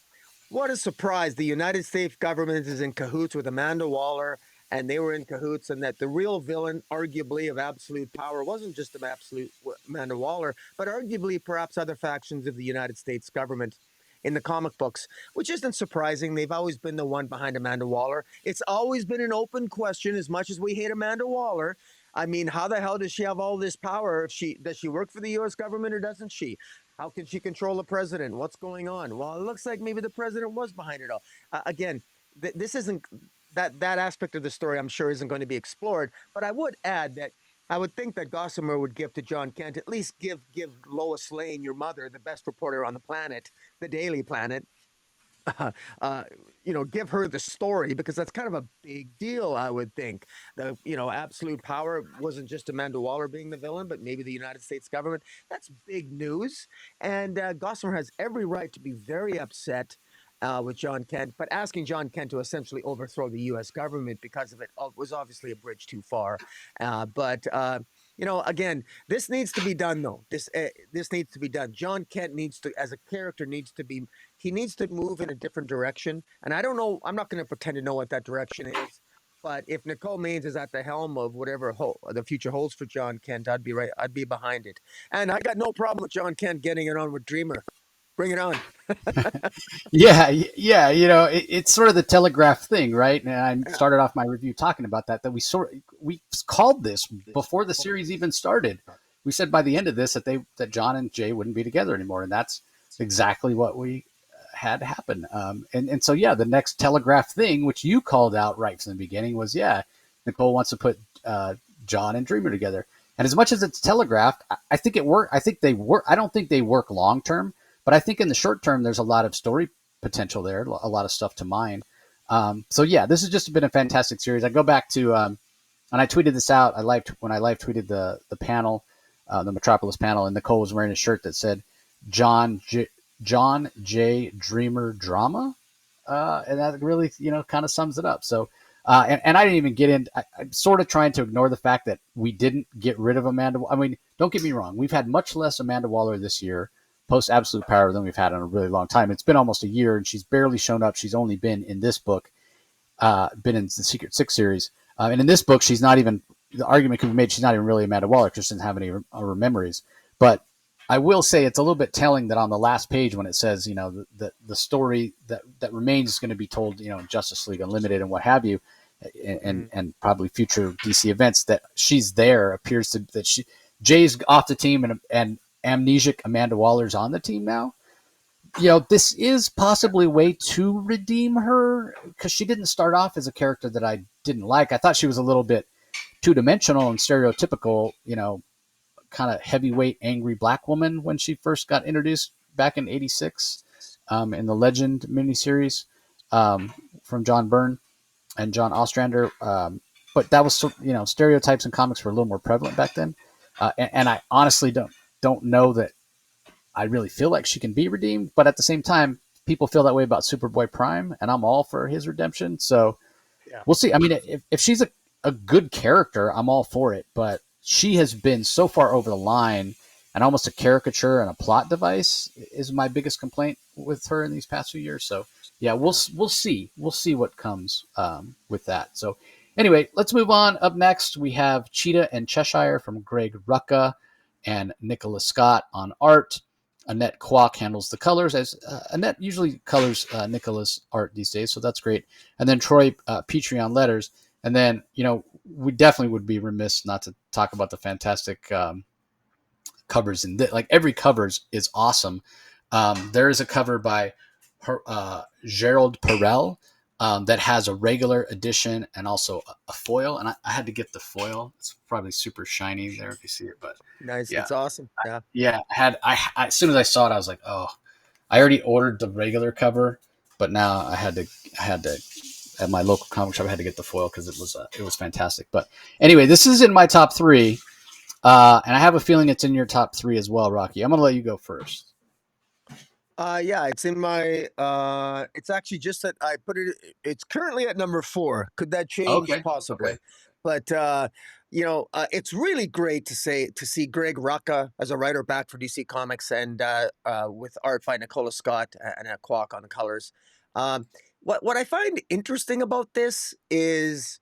What a surprise! The United States government is in cahoots with Amanda Waller, and they were in cahoots, and that the real villain, arguably, of absolute power wasn't just the absolute Amanda Waller, but arguably perhaps other factions of the United States government in the comic books, which isn't surprising. They've always been the one behind Amanda Waller. It's always been an open question, as much as we hate Amanda Waller. I mean, how the hell does she have all this power? Does she work for the U.S. government, or doesn't she? How can she control the president? What's going on? Well, it looks like maybe the president was behind it all. Again, this isn't that aspect of the story, I'm sure, isn't going to be explored. But I would add that I would think that Gossamer would give to John Kent, at least give Lois Lane, your mother, the best reporter on the planet, the Daily Planet, give her the story, because that's kind of a big deal, I would think. Absolute power wasn't just Amanda Waller being the villain, but maybe the United States government. That's big news. And Gossamer has every right to be very upset with John Kent, but asking John Kent to essentially overthrow the U.S. government because of it was obviously a bridge too far. But again, this needs to be done, though. This needs to be done. John Kent needs to, as a character, he needs to move in a different direction. And I don't know. I'm not going to pretend to know what that direction is. But if Nicole Maines is at the helm of whatever the future holds for John Kent, I'd be right. I'd be behind it. And I got no problem with John Kent getting it on with Dreamer. Bring it on. Yeah. It's sort of the telegraph thing, right? And I Yeah. started off my review talking about that we called this before the series even started. We said by the end of this that John and Jay wouldn't be together anymore, and that's exactly what we had happen. And so yeah, the next telegraph thing, which you called out right from the beginning, was Nicole wants to put John and Dreamer together. And as much as it's telegraphed, I think it work. I think they work. I don't think they work long term, but I think in the short term, there's a lot of story potential there, a lot of stuff to mine. So yeah, this has just been a fantastic series. I go back to and I tweeted this out. When I live tweeted the panel, the Metropolis panel, and Nicole was wearing a shirt that said John J. Dreamer drama, and that really kind of sums it up. So. And I didn't even get in. I'm sort of trying to ignore the fact that we didn't get rid of Amanda. I mean, don't get me wrong. We've had much less Amanda Waller this year, post Absolute Power, than we've had in a really long time. It's been almost a year, and she's barely shown up. She's only been in this book, been in the Secret Six series. And in this book, she's not even, the argument can be made, she's not even really Amanda Waller because she doesn't have any of her memories. But I will say it's a little bit telling that on the last page when it says, the story that remains is going to be told, in Justice League Unlimited and what have you, and probably future DC events, that she's there, appears to, that Jay's off the team, and amnesic Amanda Waller's on the team now. This is possibly a way to redeem her, because she didn't start off as a character that I didn't like. I thought she was a little bit two-dimensional and stereotypical, kind of heavyweight, angry black woman when she first got introduced back in '86 in the Legend miniseries from John Byrne and John Ostrander. But that was, stereotypes in comics were a little more prevalent back then. And I honestly don't know that I really feel like she can be redeemed. But at the same time, people feel that way about Superboy Prime, and I'm all for his redemption. So Yeah. we'll see. I mean, if she's a good character, I'm all for it. But she has been so far over the line, and almost a caricature and a plot device is my biggest complaint with her in these past few years. So yeah, we'll see what comes with that. So anyway, let's move on. Up next, we have Cheetah and Cheshire from Greg Rucka and Nicola Scott on art. Annette Kwok handles the colors, as Annette usually colors Nicola's art these days, so that's great. And then Troy Petrie on letters. And then, we definitely would be remiss not to talk about the fantastic covers. And like every cover is awesome. There is a cover by Gerald Perel that has a regular edition and also a foil. And I had to get the foil. It's probably super shiny there if you see it, but Nice. yeah, It's awesome. Yeah. yeah. As soon as I saw it, I was like, oh, I already ordered the regular cover, but now I had to at my local comic shop. I had to get the foil because it was fantastic. But anyway, this is in my top three, and I have a feeling it's in your top three as well, Rocky. I'm gonna let you go first. Yeah, it's in my it's actually just that I put it, it's currently at number 4. Could that change? Okay. Okay. Possibly. But it's really great to see Greg Rucka as a writer back for DC Comics, and with art by Nicola Scott and a Kwok on the colors. What I find interesting about this is,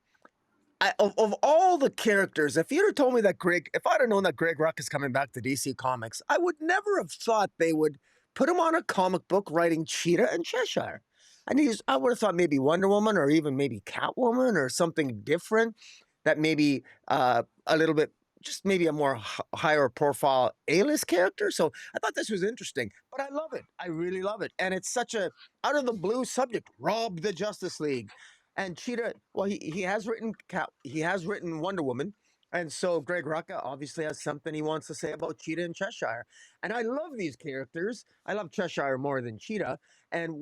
of all the characters, if you'd have told me that if I'd have known that Greg Ruck is coming back to DC Comics, I would never have thought they would put him on a comic book writing Cheetah and Cheshire. I would have thought maybe Wonder Woman, or even maybe Catwoman, or something different, that maybe a little bit, just maybe a more higher profile A-list character. So I thought this was interesting, but I love it. I really love it. And it's such a out of the blue subject, rob the Justice League. And Cheetah, well, he has written Wonder Woman, and so Greg Rucka obviously has something he wants to say about Cheetah and Cheshire. And I love these characters. I love Cheshire more than Cheetah. And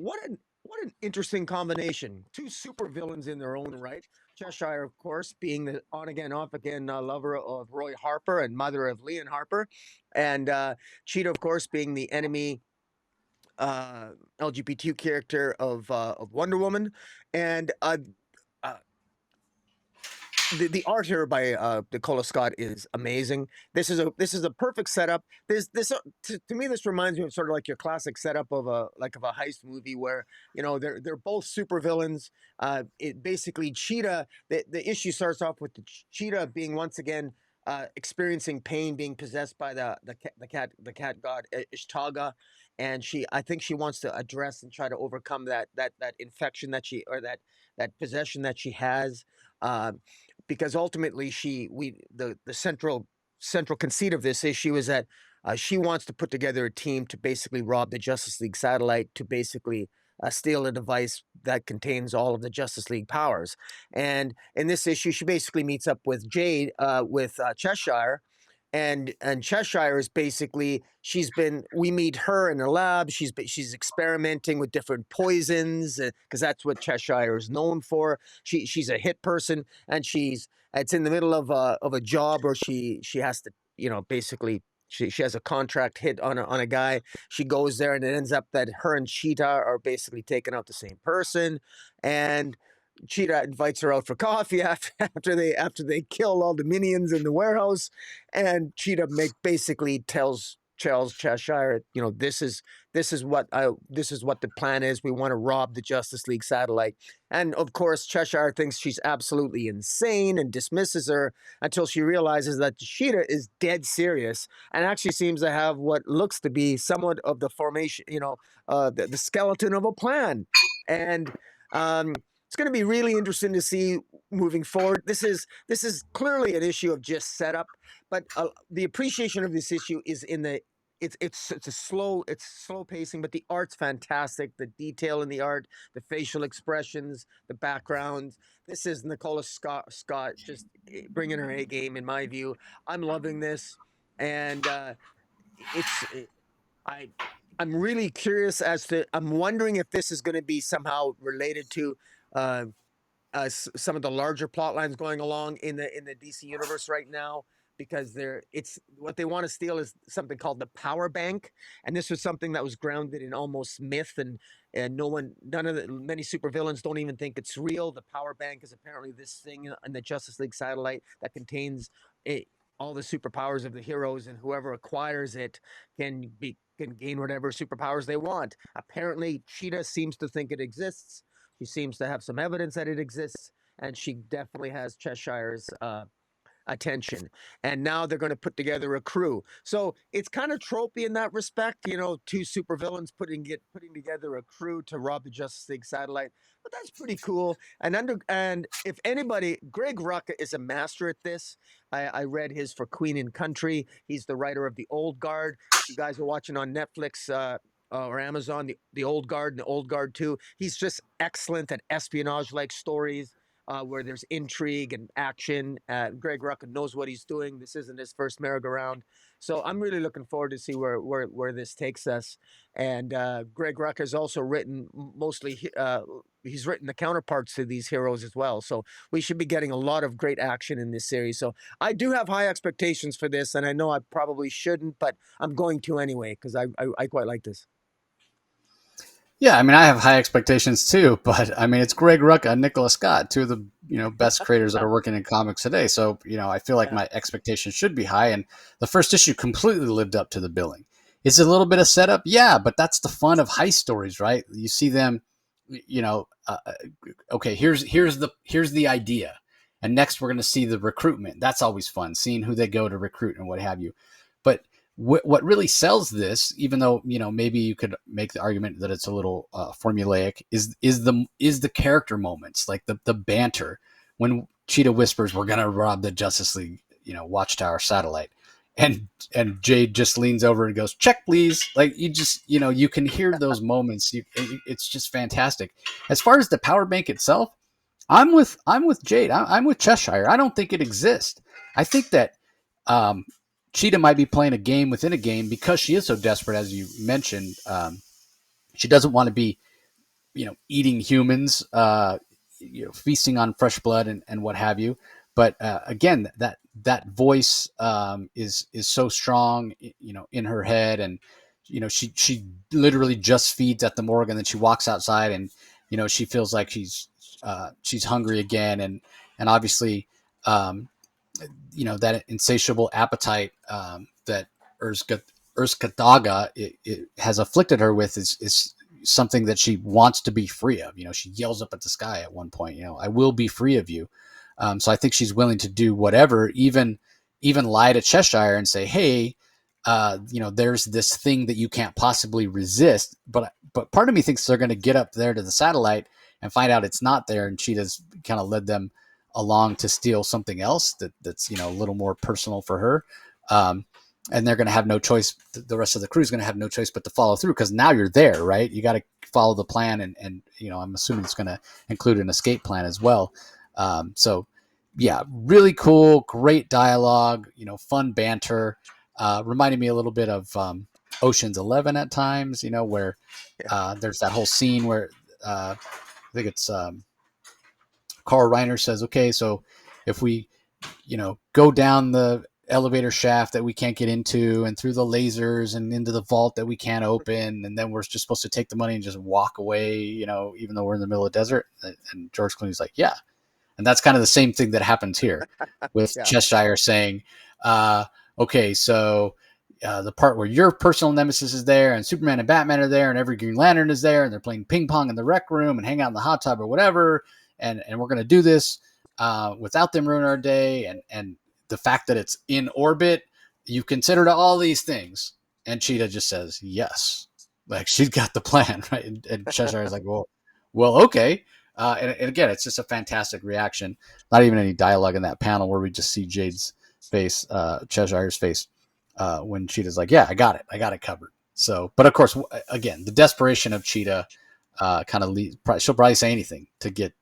What an interesting combination. Two super villains in their own right. Cheshire, of course, being the on again, off again lover of Roy Harper and mother of Leon Harper, and Cheetah, of course, being the enemy uh, LGBTQ character of Wonder Woman, and uh, the art here by Nicola Scott is amazing. This is a perfect setup. To me this reminds me of sort of like your classic setup of a heist movie where they're both super villains. It basically Cheetah. The issue starts off with the Cheetah being once again experiencing pain, being possessed by the cat god Ishtaga, and I think she wants to address and try to overcome that infection that she or that possession that she has. Uh, because ultimately the central conceit of this issue is that she wants to put together a team to basically rob the Justice League satellite to basically steal a device that contains all of the Justice League powers. And in this issue, she basically meets up with Jade with Cheshire, and Cheshire is basically we meet her in a lab. She's experimenting with different poisons because that's what Cheshire is known for. She's a hit person, and it's in the middle of a job where she has to basically she has a contract hit on a guy. She goes there, and it ends up that her and Cheetah are basically taking out the same person, and Cheetah invites her out for coffee after they kill all the minions in the warehouse, and Cheetah basically tells Charles Cheshire, this is what the plan is. We want to rob the Justice League satellite, and of course Cheshire thinks she's absolutely insane and dismisses her until she realizes that Cheetah is dead serious and actually seems to have what looks to be somewhat of the formation, the skeleton of a plan, and it's going to be really interesting to see moving forward. This is clearly an issue of just setup, but the appreciation of this issue is in the it's slow pacing, but the art's fantastic. The detail in the art, the facial expressions, the backgrounds. This is Nicola Scott just bringing her A game in my view. I'm loving this, and it's I I'm really curious as to I'm wondering if this is going to be somehow related to uh, some of the larger plot lines going along in the DC universe right now, because it's what they want to steal is something called the power bank, and this was something that was grounded in almost myth, and none of the many supervillains don't even think it's real. The power bank is apparently this thing in the Justice League satellite that contains all the superpowers of the heroes, and whoever acquires it can gain whatever superpowers they want. Apparently, Cheetah seems to think it exists. She seems to have some evidence that it exists, and she definitely has Cheshire's attention. And now they're going to put together a crew. So it's kind of tropey in that respect, two supervillains putting together a crew to rob the Justice League satellite. But that's pretty cool. And if anybody, Greg Rucka is a master at this. I read his for Queen and Country. He's the writer of The Old Guard. You guys are watching on Netflix. Or Amazon, the Old Guard and the Old Guard 2. He's just excellent at espionage-like stories where there's intrigue and action. Greg Rucka knows what he's doing. This isn't his first merry-go-round. So I'm really looking forward to see where this takes us. And Greg Rucka has also written he's written the counterparts to these heroes as well. So we should be getting a lot of great action in this series. So I do have high expectations for this, and I know I probably shouldn't, but I'm going to anyway because I quite like this. Yeah, I mean, I have high expectations too, but I mean, it's Greg Rucka and Nicola Scott, two of the best creators that are working in comics today. So I feel like my expectations should be high, and the first issue completely lived up to the billing. It's a little bit of setup, yeah, but that's the fun of heist stories, right? You see them, okay, here's the idea, and next we're going to see the recruitment. That's always fun, seeing who they go to recruit and what have you. But what really sells this, even though maybe you could make the argument that it's a little formulaic, is the character moments, like the banter when Cheetah whispers, "We're gonna rob the Justice League, Watchtower satellite," and Jade just leans over and goes, "Check, please." Like you can hear those moments. It's just fantastic. As far as the power bank itself, I'm with Jade. I'm with Cheshire. I don't think it exists. I think that um, Cheetah might be playing a game within a game because she is so desperate, as you mentioned. She doesn't want to be eating humans, feasting on fresh blood and what have you. But again, that voice is so strong, in her head, and she literally just feeds at the morgue, and then she walks outside, and she feels like she's hungry again, and obviously, um, that insatiable appetite that Urskadaga it has afflicted her with is something that she wants to be free of. She yells up at the sky at one point, I will be free of you. So I think she's willing to do whatever, even lie to Cheshire and say, hey, there's this thing that you can't possibly resist. But part of me thinks they're going to get up there to the satellite and find out it's not there, and Cheetah's kind of led them along to steal something else that's a little more personal for her. And they're going to have no choice. The rest of the crew is going to have no choice but to follow through, because now you're there, right? You got to follow the plan, and I'm assuming it's going to include an escape plan as well. So yeah, really cool, great dialogue, fun banter. Reminded me a little bit of Ocean's 11 at times, where there's that whole scene where I think it's Carl Reiner says, okay, so if we, go down the elevator shaft that we can't get into, and through the lasers and into the vault that we can't open, and then we're just supposed to take the money and just walk away, even though we're in the middle of the desert. And George Clooney's like, yeah. And that's kind of the same thing that happens here with Yeah. Cheshire saying, okay, so the part where your personal nemesis is there, and Superman and Batman are there, and every Green Lantern is there, and they're playing ping pong in the rec room and hang out in the hot tub or whatever, and we're going to do this without them ruin our day, and the fact that it's in orbit, you considered all these things. And Cheetah just says yes, like she's got the plan, right? And Cheshire is like, well, okay. And again, it's just a fantastic reaction. Not even any dialogue in that panel where we just see Jade's face, Cheshire's face, when Cheetah's like, yeah, I got it covered. So, but of course, again, the desperation of Cheetah kind of leads, she'll probably say anything to get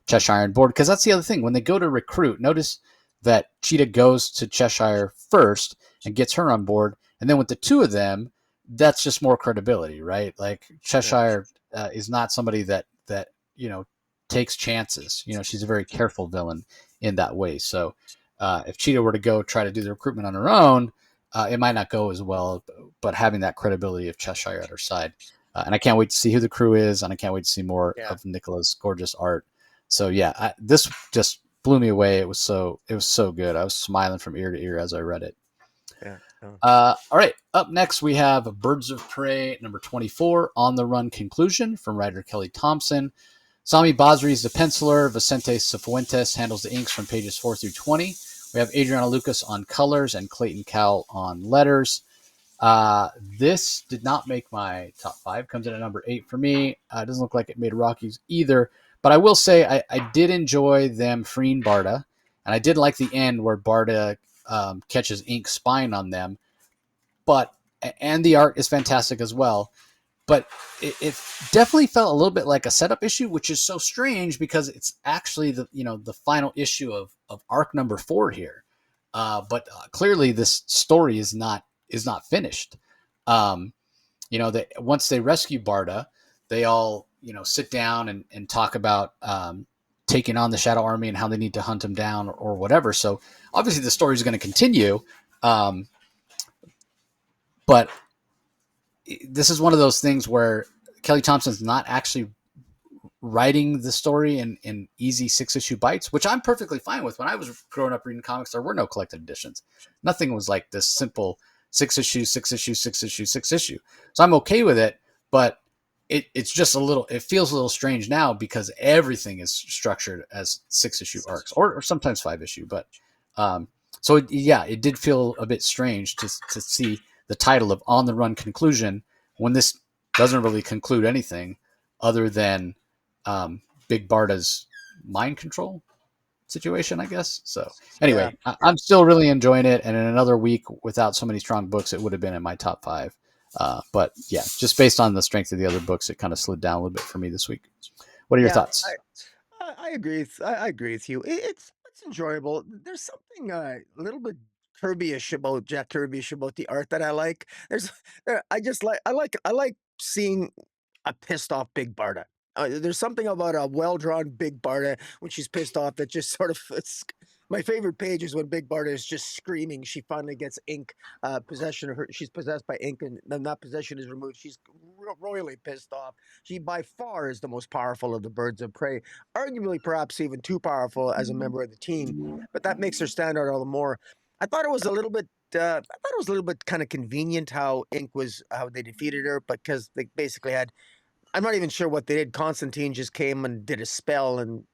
Cheshire on board, because that's the other thing. When they go to recruit, notice that Cheetah goes to Cheshire first and gets her on board, and then with the two of them, that's just more credibility, right? Like Cheshire is not somebody that takes chances. She's a very careful villain in that way. So if Cheetah were to go try to do the recruitment on her own, it might not go as well. But having that credibility of Cheshire at her side, and I can't wait to see who the crew is, and I can't wait to see more of Nicola's gorgeous art. So yeah, this just blew me away. It was so good. I was smiling from ear to ear as I read it. Yeah. Oh. All right. Up next, we have Birds of Prey number 24, On the Run Conclusion from writer Kelly Thompson. Sami Basri is the penciler. Vicente Cifuentes handles the inks from pages 4 through 20. We have Adriana Lucas on colors and Clayton Cowell on letters. This did not make my top 5. Comes in at number 8 for me. It doesn't look like it made Rockies either. But I will say I did enjoy them freeing Barda. And I did like the end where Barda catches ink spine on them. And the art is fantastic as well. But it definitely felt a little bit like a setup issue, which is so strange because it's actually the final issue of arc number 4 here. But clearly this story is not finished. Once they rescue Barda, they all sit down and talk about taking on the Shadow Army and how they need to hunt him down or whatever. So obviously the story is going to continue. But this is one of those things where Kelly Thompson's not actually writing the story in easy 6-issue bites, which I'm perfectly fine with. When I was growing up reading comics, there were no collected editions. Nothing was like this simple 6-issue, 6-issue, 6-issue, 6-issue. So I'm okay with it, but it's just it feels a little strange now because everything is structured as 6-issue arcs or sometimes 5-issue. But so it did feel a bit strange to see the title of On the Run Conclusion when this doesn't really conclude anything other than Big Barda's mind control situation, I guess. So anyway, I'm still really enjoying it. And in another week without so many strong books, it would have been in my top 5. But yeah, just based on the strength of the other books, it kind of slid down a little bit for me this week. What are your thoughts? I agree. I agree with you. It's enjoyable. There's something a little bit Kirby-ish about Jack Kirby-ish about the art that I like. I like seeing a pissed off Big Barda. There's something about a well-drawn Big Barda when she's pissed off that just sort of it's my favorite page is when Big Barda is just screaming. She finally gets ink possession of her. She's possessed by ink, and then that possession is removed. She's royally pissed off. She by far is the most powerful of the birds of prey, arguably perhaps even too powerful as a member of the team. But that makes her stand out all the more. I thought it was a little bit. I thought it was a little bit kind of convenient how how they defeated her because they basically had I'm not even sure what they did. Constantine just came and did a spell, and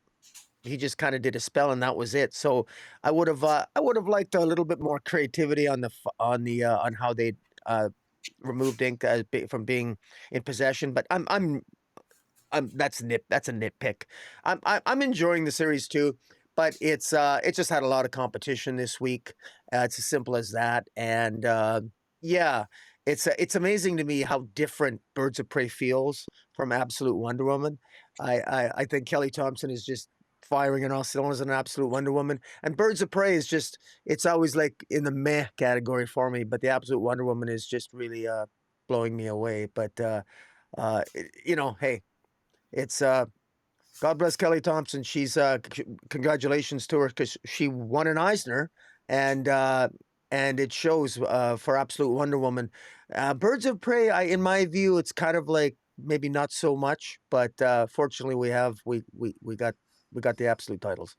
he just kind of did a spell, and that was it. So I would have liked a little bit more creativity on on how they removed ink from being in possession. But that's a nitpick. I'm enjoying the series too, but it just had a lot of competition this week. It's as simple as that, and yeah, it's amazing to me how different Birds of Prey feels from Absolute Wonder Woman. I think Kelly Thompson is just firing on all cylinders in Absolute Wonder Woman, and Birds of Prey is just it's always like in the meh category for me, but the Absolute Wonder Woman is just really blowing me away. But hey, it's God bless Kelly Thompson. She's congratulations to her because she won an Eisner, and it shows for Absolute Wonder Woman. Birds of Prey, in my view, it's kind of like maybe not so much, but fortunately we got the absolute titles.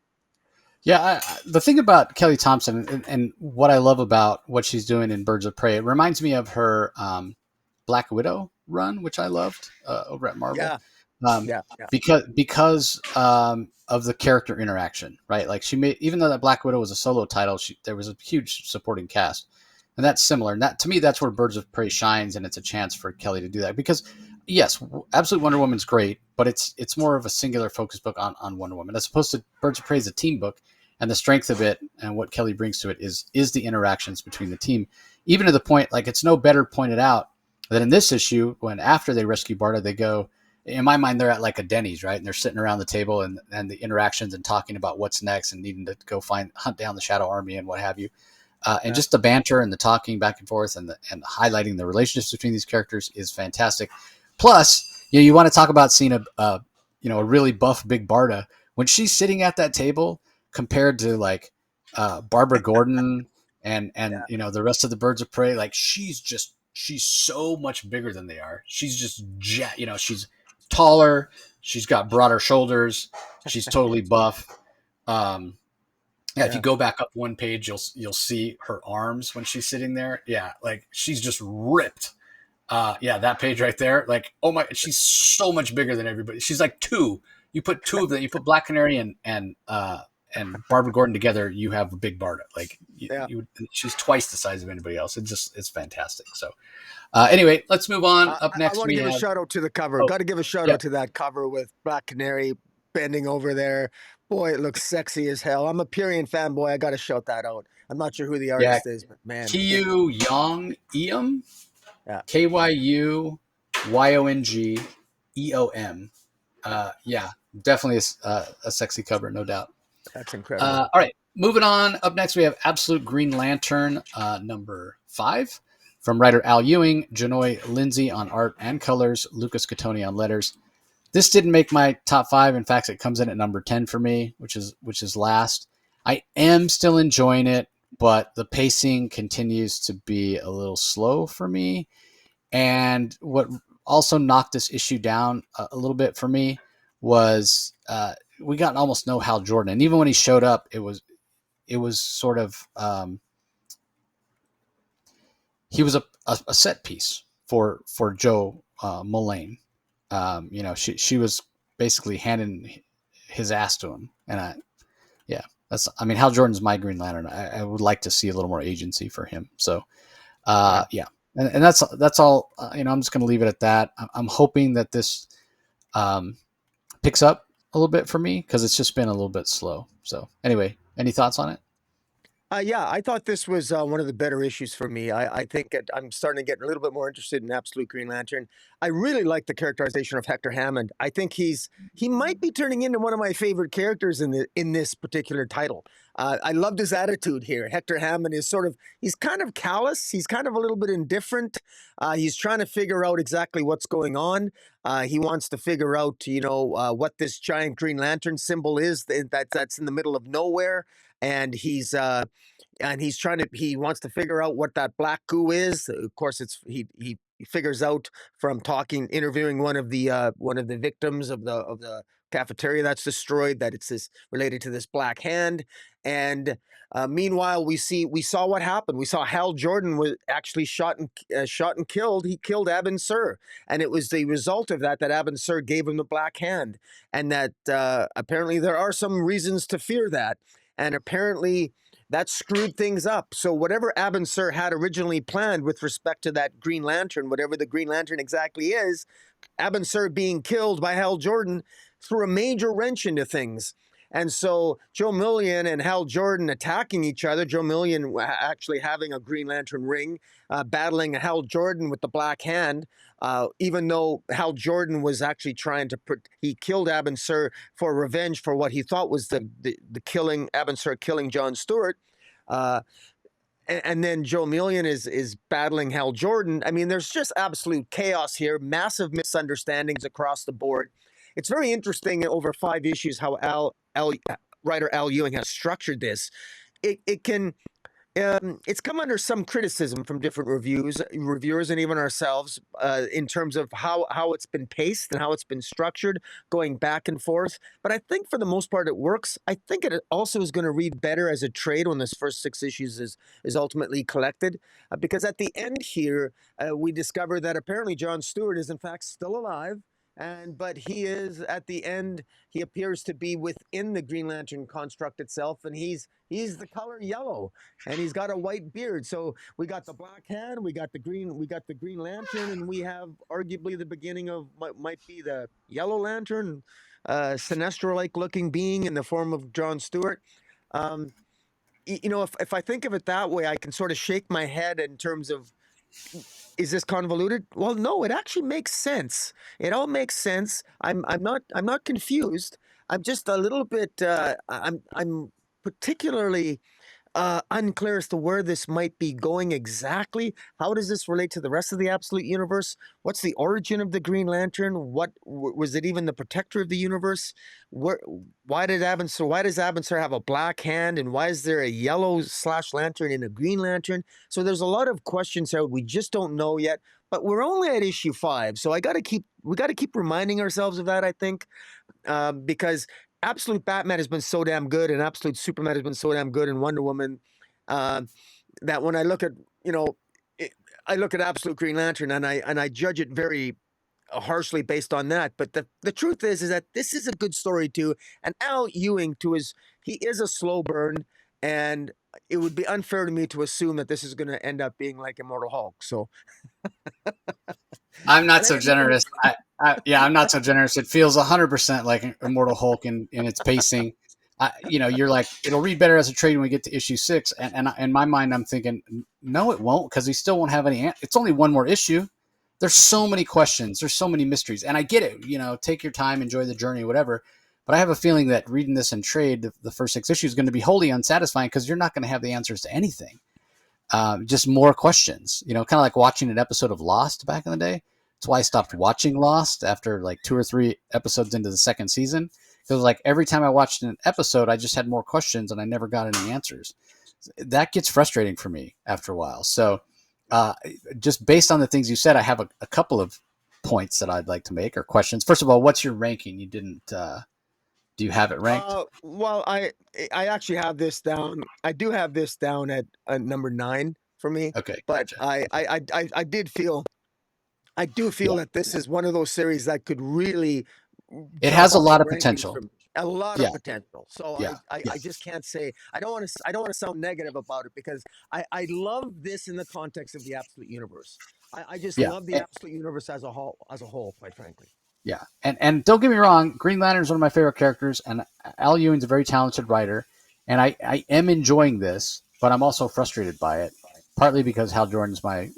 Yeah, the thing about Kelly Thompson and what I love about what she's doing in Birds of Prey, it reminds me of her Black Widow run, which I loved over at Marvel. Yeah, Um, yeah. because of the character interaction, right? Like she made, even though that Black Widow was a solo title, there was a huge supporting cast, and that's similar. And that to me, that's where Birds of Prey shines, and it's a chance for Kelly to do that because yes, Absolute Wonder Woman's great, but it's more of a singular focus book on Wonder Woman as opposed to Birds of Prey is a team book, and the strength of it and what Kelly brings to it is the interactions between the team, even to the point like it's no better pointed out that in this issue when after they rescue Barda, they go in my mind, they're at like a Denny's, right? And they're sitting around the table and the interactions and talking about what's next and needing to go hunt down the Shadow Army and what have you. And just the banter and the talking back and forth and highlighting the relationships between these characters is fantastic. Plus, you want to talk about seeing a really buff Big Barda when she's sitting at that table compared to like Barbara Gordon and the rest of the Birds of Prey. Like she's so much bigger than they are. She's just she's taller. She's got broader shoulders. She's totally buff. If you go back up one page, you'll see her arms when she's sitting there. Yeah, like she's just ripped. That page right there. Like, oh my, she's so much bigger than everybody. She's like two. You put two of them. You put Black Canary and Barbara Gordon together. You have a Big Barda. Like, she's twice the size of anybody else. It's fantastic. So. Anyway, let's move on. Up next, I want to give a shout out to the cover. Got to give a shout out to that cover with Black Canary bending over there. Boy, it looks sexy as hell. I'm a Purian fanboy. I got to shout that out. I'm not sure who the artist is, but man. Kyu Yong Eom. Yeah. KYUYONG EOM. Definitely a sexy cover, no doubt. That's incredible. All right, moving on. Up next, we have Absolute Green Lantern number 5. From writer Al Ewing, Janoy Lindsay on art and colors, Lucas Catoni on letters. This didn't make my top 5. In fact, it comes in at number 10 for me, which is last. I am still enjoying it, but the pacing continues to be a little slow for me. And what also knocked this issue down a little bit for me was we got almost no Hal Jordan. And even when he showed up, it was sort of he was a set piece for Joe Mullane. She was basically handing his ass to him, and Hal Jordan's my Green Lantern. I would like to see a little more agency for him. So, and that's all. I'm just going to leave it at that. I'm hoping that this picks up a little bit for me because it's just been a little bit slow. So, anyway, any thoughts on it? I thought this was one of the better issues for me. I think I'm starting to get a little bit more interested in Absolute Green Lantern. I really like the characterization of Hector Hammond. I think he might be turning into one of my favorite characters in this particular title. I loved his attitude here. Hector Hammond is he's kind of callous. He's kind of a little bit indifferent. He's trying to figure out exactly what's going on. He wants to figure out, what this giant Green Lantern symbol is that's in the middle of nowhere. And he's he wants to figure out what that black goo is. Of course, he figures out from interviewing one of the victims of the cafeteria that's destroyed that it's related to this black hand. And meanwhile, we saw what happened. We saw Hal Jordan was actually shot and killed. He killed Abin Sur, and it was the result of that Abin Sur gave him the black hand, and that apparently there are some reasons to fear that, and apparently that screwed things up. So whatever Abin Sur had originally planned with respect to that Green Lantern, whatever the Green Lantern exactly is, Abin Sur being killed by Hal Jordan threw a major wrench into things. And so Joe Million and Hal Jordan attacking each other, Joe Million actually having a Green Lantern ring, battling Hal Jordan with the black hand, even though Hal Jordan was actually he killed Abin Sur for revenge for what he thought was the killing, Abin Sur killing John Stewart. And then Joe Million is battling Hal Jordan. I mean, there's just absolute chaos here, massive misunderstandings across the board. It's very interesting over 5 issues how writer Al Ewing has structured this. It's come under some criticism from different reviewers, and even ourselves, in terms of how it's been paced and how it's been structured, going back and forth. But I think for the most part it works. I think it also is going to read better as a trade when this first 6 issues is ultimately collected, because at the end here we discover that apparently John Stewart is in fact still alive. But he is at the end. He appears to be within the Green Lantern construct itself, and he's the color yellow, and he's got a white beard. So we got the black hand, we got the Green Lantern, and we have arguably the beginning of might be the Yellow Lantern, Sinestro-like looking being in the form of John Stewart. If I think of it that way, I can sort of shake my head in terms of, is this convoluted? Well, no, it actually makes sense. It all makes sense. I'm not confused. I'm just a little bit. I'm particularly unclear as to where this might be going exactly. How does this relate to the rest of the Absolute Universe? What's the origin of the Green Lantern? What was it even the protector of the universe? Why does Abin Sur have a black hand, and why is there a yellow / lantern and a Green Lantern? So there's a lot of questions that we just don't know yet. But we're only at issue 5, so we got to keep reminding ourselves of that, I think, because Absolute Batman has been so damn good, and Absolute Superman has been so damn good, and Wonder Woman, that when I look at I look at Absolute Green Lantern and I judge it very harshly based on that. But the truth is that this is a good story too. And Al Ewing, he is a slow burn, and it would be unfair to me to assume that this is going to end up being like Immortal Hulk. So I'm not so generous. I'm not so generous. It feels 100% like Immortal Hulk in its pacing. You're like, it'll read better as a trade when we get to issue 6. And in my mind, I'm thinking, no, it won't, because he still won't have any. It's only one more issue. There's so many questions. There's so many mysteries. And I get it. Take your time, enjoy the journey, whatever. But I have a feeling that reading this in trade, the first 6 issues, is going to be wholly unsatisfying, because you're not going to have the answers to anything. Just more questions, kind of like watching an episode of Lost back in the day. That's why I stopped watching Lost after like 2 or 3 episodes into the 2nd season. Because like every time I watched an episode, I just had more questions and I never got any answers. That gets frustrating for me after a while. So just based on the things you said, I have a couple of points that I'd like to make, or questions. First of all, what's your ranking? You didn't. Do you have it ranked? Well, I actually have this down. I do have this down at number 9 for me. Okay, but gotcha. I do feel that this is one of those series that could really. It has a lot of potential. A lot of potential. So I just can't say. I don't want to sound negative about it, because I love this in the context of the Absolute Universe. I just love the Absolute Universe as a whole, quite frankly. Yeah, and don't get me wrong, Green Lantern is one of my favorite characters, and Al Ewing's a very talented writer, and I am enjoying this, but I'm also frustrated by it, partly because Hal Jordan's my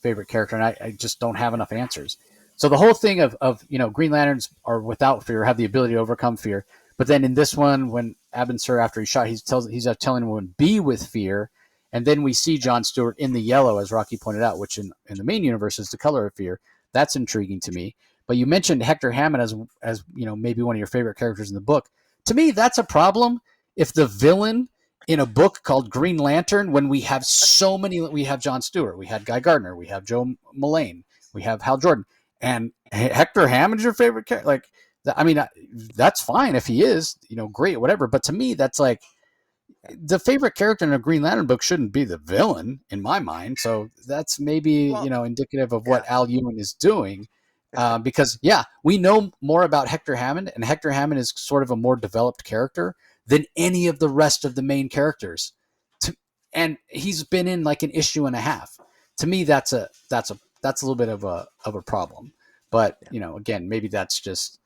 favorite character, and I just don't have enough answers. So the whole thing of Green Lanterns are without fear, have the ability to overcome fear, But then in this one, when Abin Sur, after he's shot, he's telling him to be with fear. And then we see John Stewart in the yellow, as Rocky pointed out, which in the main universe is the color of fear. That's intriguing to me. But you mentioned Hector Hammond as maybe one of your favorite characters in the book. To me, that's a problem. If the villain in a book called Green Lantern, when we have so many, we have John Stewart, we had Guy Gardner, we have Joe Mullane, we have Hal Jordan, and Hector Hammond's your favorite character. Like, I mean, that's fine if he is, great, whatever. But to me, that's like the favorite character in a Green Lantern book shouldn't be the villain in my mind. So that's maybe, indicative of what Al Ewing is doing. Because we know more about Hector Hammond, and Hector Hammond is sort of a more developed character than any of the rest of the main characters. And he's been in like an issue and a half. To me, that's a little bit of a problem. But again, maybe that's just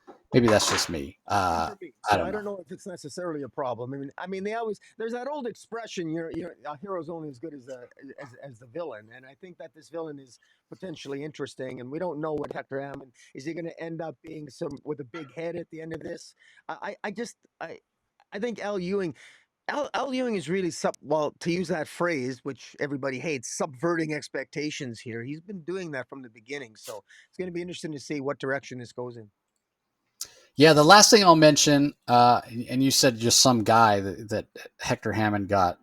me. I don't know if it's necessarily a problem. I mean, there's that old expression, a hero's only as good as the villain, and I think that this villain is potentially interesting, and we don't know what Hector Hammond is. He going to end up being with a big head at the end of this? I think Al Ewing. Al Ewing is really to use that phrase, which everybody hates, subverting expectations here. He's been doing that from the beginning, so it's going to be interesting to see what direction this goes in. Yeah, the last thing I'll mention, and you said just some guy that Hector Hammond got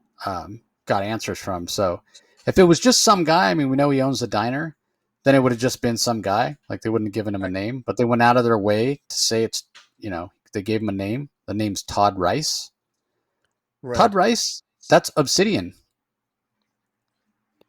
answers from. So if it was just some guy, I mean, we know he owns the diner, then it would have just been some guy. Like they wouldn't have given him a name, but they went out of their way to say it's, they gave him a name. The name's Todd Rice. Right. Todd Rice, that's Obsidian.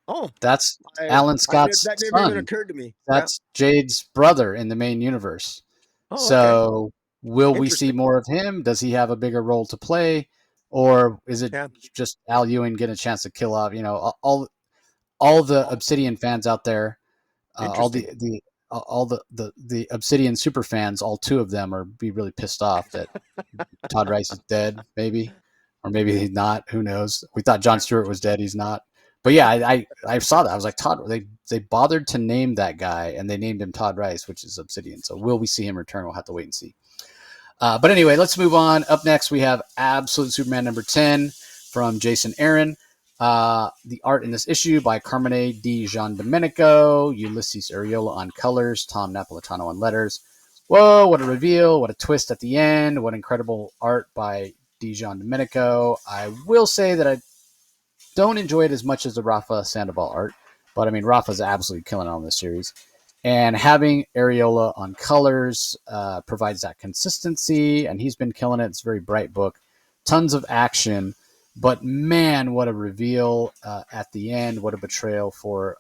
Oh, that's Alan Scott's that never son. even occurred to me. That's Jade's brother in the main universe. Oh, so will we see more of him? Does he have a bigger role to play, or is it just Al Ewing getting a chance to kill off? All the Obsidian fans out there, all the Obsidian super fans, all two of them, are be really pissed off that Todd Rice is dead, maybe, or maybe he's not. Who knows? We thought John Stewart was dead. He's not. But yeah, I saw that. I was like, Todd. They bothered to name that guy, and they named him Todd Rice, which is Obsidian. So will we see him return? We'll have to wait and see. But anyway, let's move on. Up next, we have Absolute Superman number 10 from Jason Aaron. The art in this issue by Carmine Di Giandomenico, Ulysses Areola on colors, Tom Napolitano on letters. Whoa, what a reveal. What a twist at the end. What incredible art by Di Giandomenico. I will say that I don't enjoy it as much as the Rafa Sandoval art, but I mean, Rafa's absolutely killing it on this series. And having Areola on colors provides that consistency, and he's been killing it. It's a very bright book. Tons of action, but man, what a reveal at the end. What a betrayal for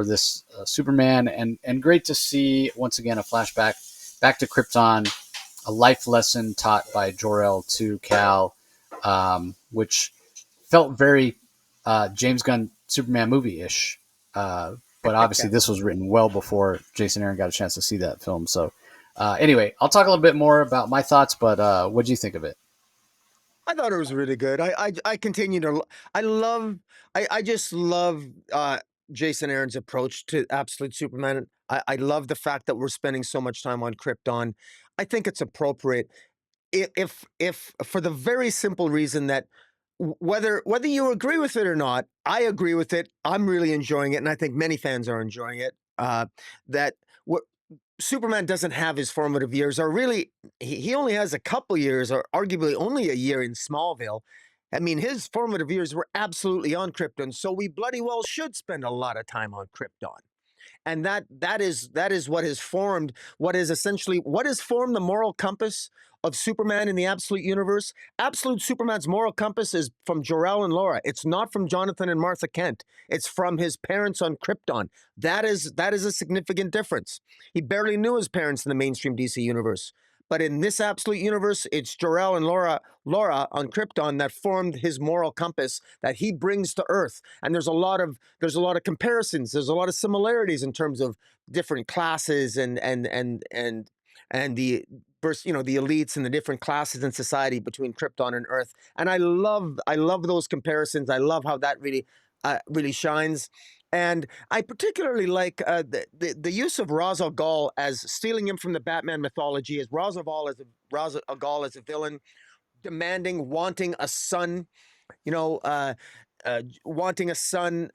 this Superman. And great to see, once again, a flashback back to Krypton, a life lesson taught by Jor-El to Kal, which felt very James Gunn Superman movie-ish. But obviously this was written well before Jason Aaron got a chance to see that film. So anyway, I'll talk a little bit more about my thoughts, but what do you think of it? I thought it was really good. I continue to, I just love Jason Aaron's approach to Absolute Superman. I love the fact that we're spending so much time on Krypton. I think it's appropriate if for the very simple reason that whether you agree with it or not, I agree with it. I'm really enjoying it, and I think many fans are enjoying it. That what Superman doesn't have his formative years, or really, he only has a couple years, or arguably only a year in Smallville. I mean, his formative years were absolutely on Krypton, so we bloody well should spend a lot of time on Krypton. And that is what has formed what has formed the moral compass of Superman in the Absolute Universe. Absolute Superman's moral compass is from Jor-El and Laura. It's not from Jonathan and Martha Kent. It's from his parents on Krypton. That is a significant difference. He barely knew his parents in the mainstream DC universe. But in this Absolute Universe, it's Jor-El and Laura on Krypton that formed his moral compass that he brings to Earth. And there's a lot of comparisons. There's a lot of similarities in terms of different classes and the the elites and the different classes in society between Krypton and Earth. And I love those comparisons. I love how that really shines. And I particularly like the use of Ra's al Ghul as stealing him from the Batman mythology, as Ra's al Ghul as a villain, demanding, wanting a son, you know, wanting a son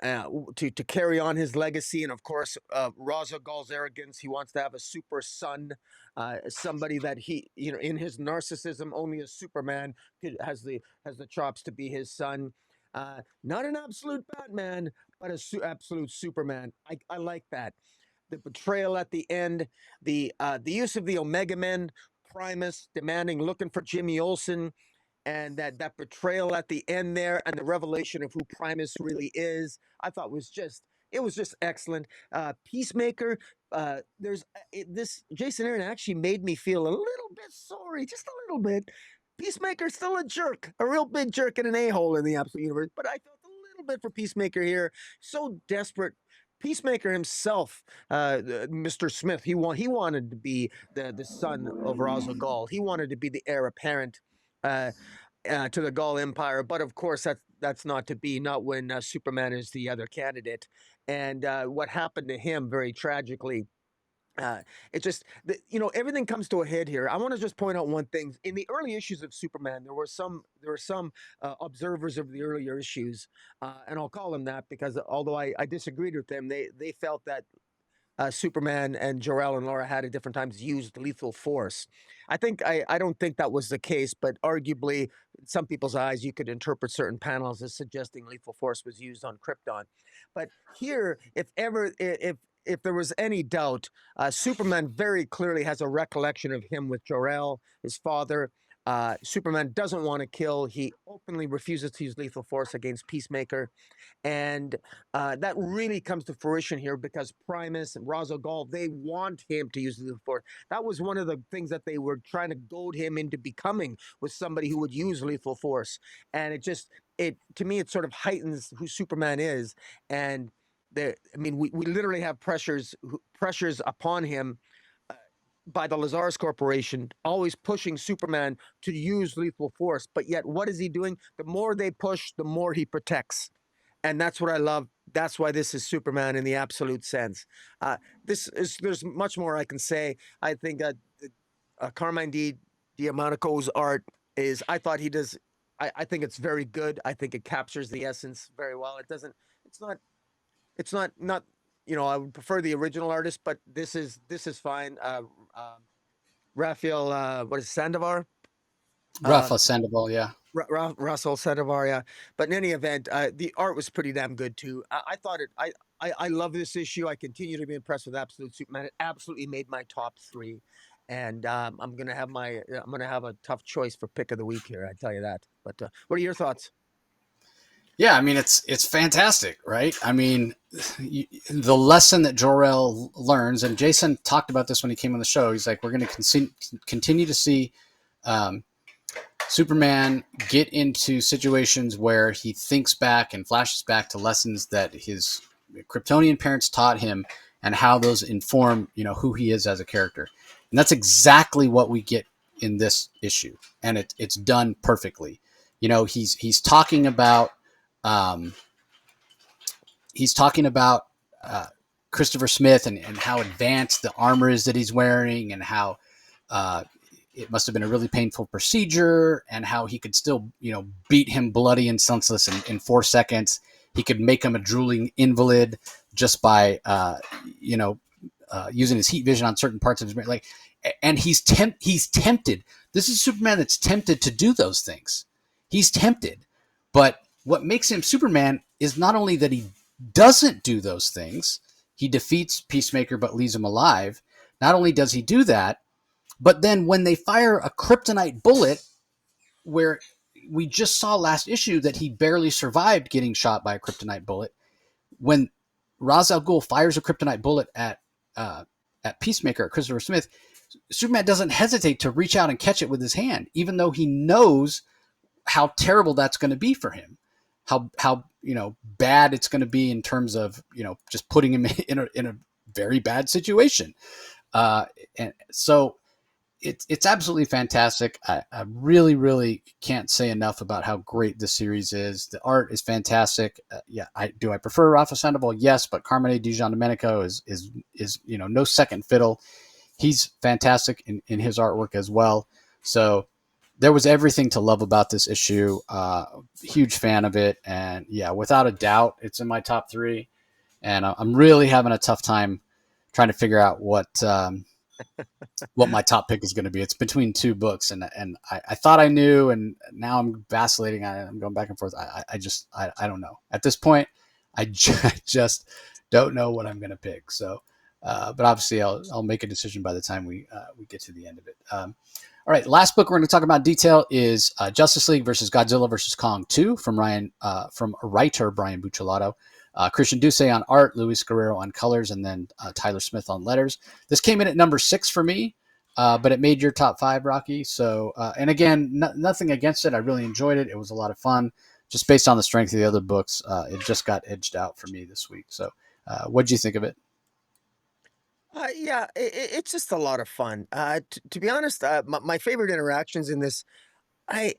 to carry on his legacy, and of course, Ra's al Ghul's arrogance. He wants to have a super son, somebody that he, in his narcissism, only a Superman has the chops to be his son. Not an absolute Batman, but absolute Superman. I like that. The betrayal at the end, the use of the Omega Men, Primus demanding, looking for Jimmy Olsen, and that betrayal at the end there, and the revelation of who Primus really is, I thought was just excellent. Peacemaker, there's this Jason Aaron actually made me feel a little bit sorry, just a little bit. Peacemaker's still a jerk, a real big jerk and an a-hole in the Absolute Universe, but I felt a little bit for Peacemaker here. So desperate. Peacemaker himself, Mr. Smith, he wanted to be the son of Ra's al Ghul. He wanted to be the heir apparent. Uh, to the Gaul Empire, but of course that's not to be. Not when Superman is the other candidate, and what happened to him very tragically. It just everything comes to a head here. I want to just point out one thing. In the early issues of Superman, there were some observers of the earlier issues, and I'll call them that because although I disagreed with them, they felt that Superman and Jor-El and Laura had at different times used lethal force. I don't think that was the case, but arguably, in some people's eyes, you could interpret certain panels as suggesting lethal force was used on Krypton. But here, if there was any doubt, Superman very clearly has a recollection of him with Jor-El, his father. Superman doesn't want to kill. He openly refuses to use lethal force against Peacemaker. And that really comes to fruition here because Primus and Ra's al Ghul, they want him to use lethal force. That was one of the things that they were trying to goad him into becoming, was somebody who would use lethal force. And it to me, it sort of heightens who Superman is. And we literally have pressures upon him by the Lazarus Corporation, always pushing Superman to use lethal force. But yet, what is he doing? The more they push, the more he protects. And that's what I love. That's why this is Superman in the absolute sense. There's much more I can say. I think Carmine Diamonico's art is, I thought he does, I think it's very good. I think it captures the essence very well. It's not, I would prefer the original artist, but this is fine. Raphael, what is Sandoval? Rafa Sandoval, yeah. Russell Sandoval, yeah. But in any event, the art was pretty damn good too. I thought it. I love this issue. I continue to be impressed with Absolute Superman. It absolutely made my top 3, and I'm gonna have a tough choice for pick of the week here. I tell you that. But what are your thoughts? Yeah, I mean it's fantastic, right? I mean, the lesson that Jor-El learns, and Jason talked about this when he came on the show. He's like, we're going to continue to see Superman get into situations where he thinks back and flashes back to lessons that his Kryptonian parents taught him, and how those inform, who he is as a character. And that's exactly what we get in this issue, and it's done perfectly. He's talking about. He's talking about Christopher Smith and how advanced the armor is that he's wearing, and how it must have been a really painful procedure, and how he could still, beat him bloody and senseless in 4 seconds. He could make him a drooling invalid just by, using his heat vision on certain parts of his brain. And he's tempted. This is Superman that's tempted to do those things. He's tempted, but what makes him Superman is not only that he doesn't do those things, he defeats Peacemaker but leaves him alive. Not only does he do that, but then when they fire a kryptonite bullet, where we just saw last issue that he barely survived getting shot by a kryptonite bullet, when Ra's al Ghul fires a kryptonite bullet at Peacemaker, at Christopher Smith, Superman doesn't hesitate to reach out and catch it with his hand, even though he knows how terrible that's going to be for him. How bad it's going to be in terms of just putting him in a very bad situation, and so it's absolutely fantastic. I really, really can't say enough about how great this series is. The art is fantastic. Yeah, I prefer Rafa Sandoval? Yes, but Carmine Di Giandomenico is no second fiddle. He's fantastic in his artwork as well. So there was everything to love about this issue. Huge fan of it, and yeah, without a doubt, it's in my top three. And I'm really having a tough time trying to figure out what my top pick is going to be. It's between two books, and I thought I knew, and now I'm vacillating. I'm going back and forth. I don't know at this point. I just don't know what I'm going to pick. So, but obviously I'll make a decision by the time we get to the end of it. All right, last book we're going to talk about detail is Justice League versus Godzilla versus Kong 2 from writer Brian Buccalato. Christian Duce on art, Luis Guerrero on colors, and then Tyler Smith on letters. This came in at number 6 for me, but it made your top 5, Rocky. So, and again, nothing against it. I really enjoyed it. It was a lot of fun. Just based on the strength of the other books, it just got edged out for me this week. So, what'd you think of it? Yeah, it's just a lot of fun. To be honest, my favorite interactions in this, I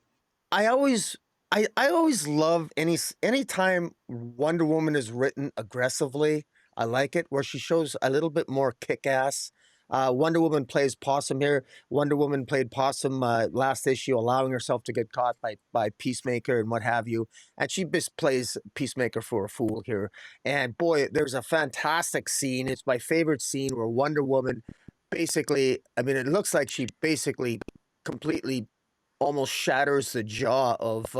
I always I always love anytime Wonder Woman is written aggressively. I like it where she shows a little bit more kick-ass. Wonder Woman plays Possum here. Wonder Woman played Possum last issue, allowing herself to get caught by Peacemaker and what have you, and she just plays Peacemaker for a fool here. And boy, there's a fantastic scene. It's my favorite scene where Wonder Woman basically, I mean, it looks like she basically completely almost shatters the jaw of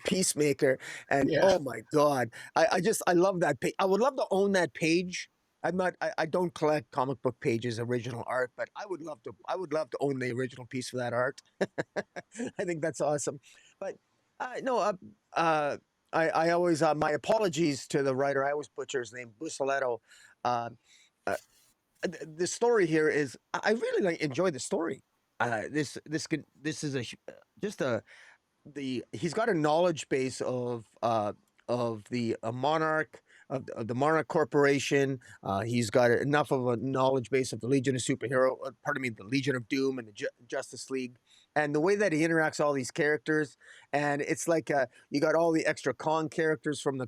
Peacemaker, and Yeah. oh my god, I love that page. I would love to own that page. I don't collect comic book pages, original art, but I would love to own the original piece of that art. I think that's awesome. But no, uh, I always my apologies to the writer. I always butcher his name, Buccalato. Uh, uh, the story here is I really enjoy the story. This is just a the he's got a knowledge base of the monarch of the Monarch Corporation. He's got enough of a knowledge base of the Legion of Superhero, pardon me, the Legion of Doom and the Justice League, and the way that he interacts all these characters, and it's like you got all the extra Kong characters from the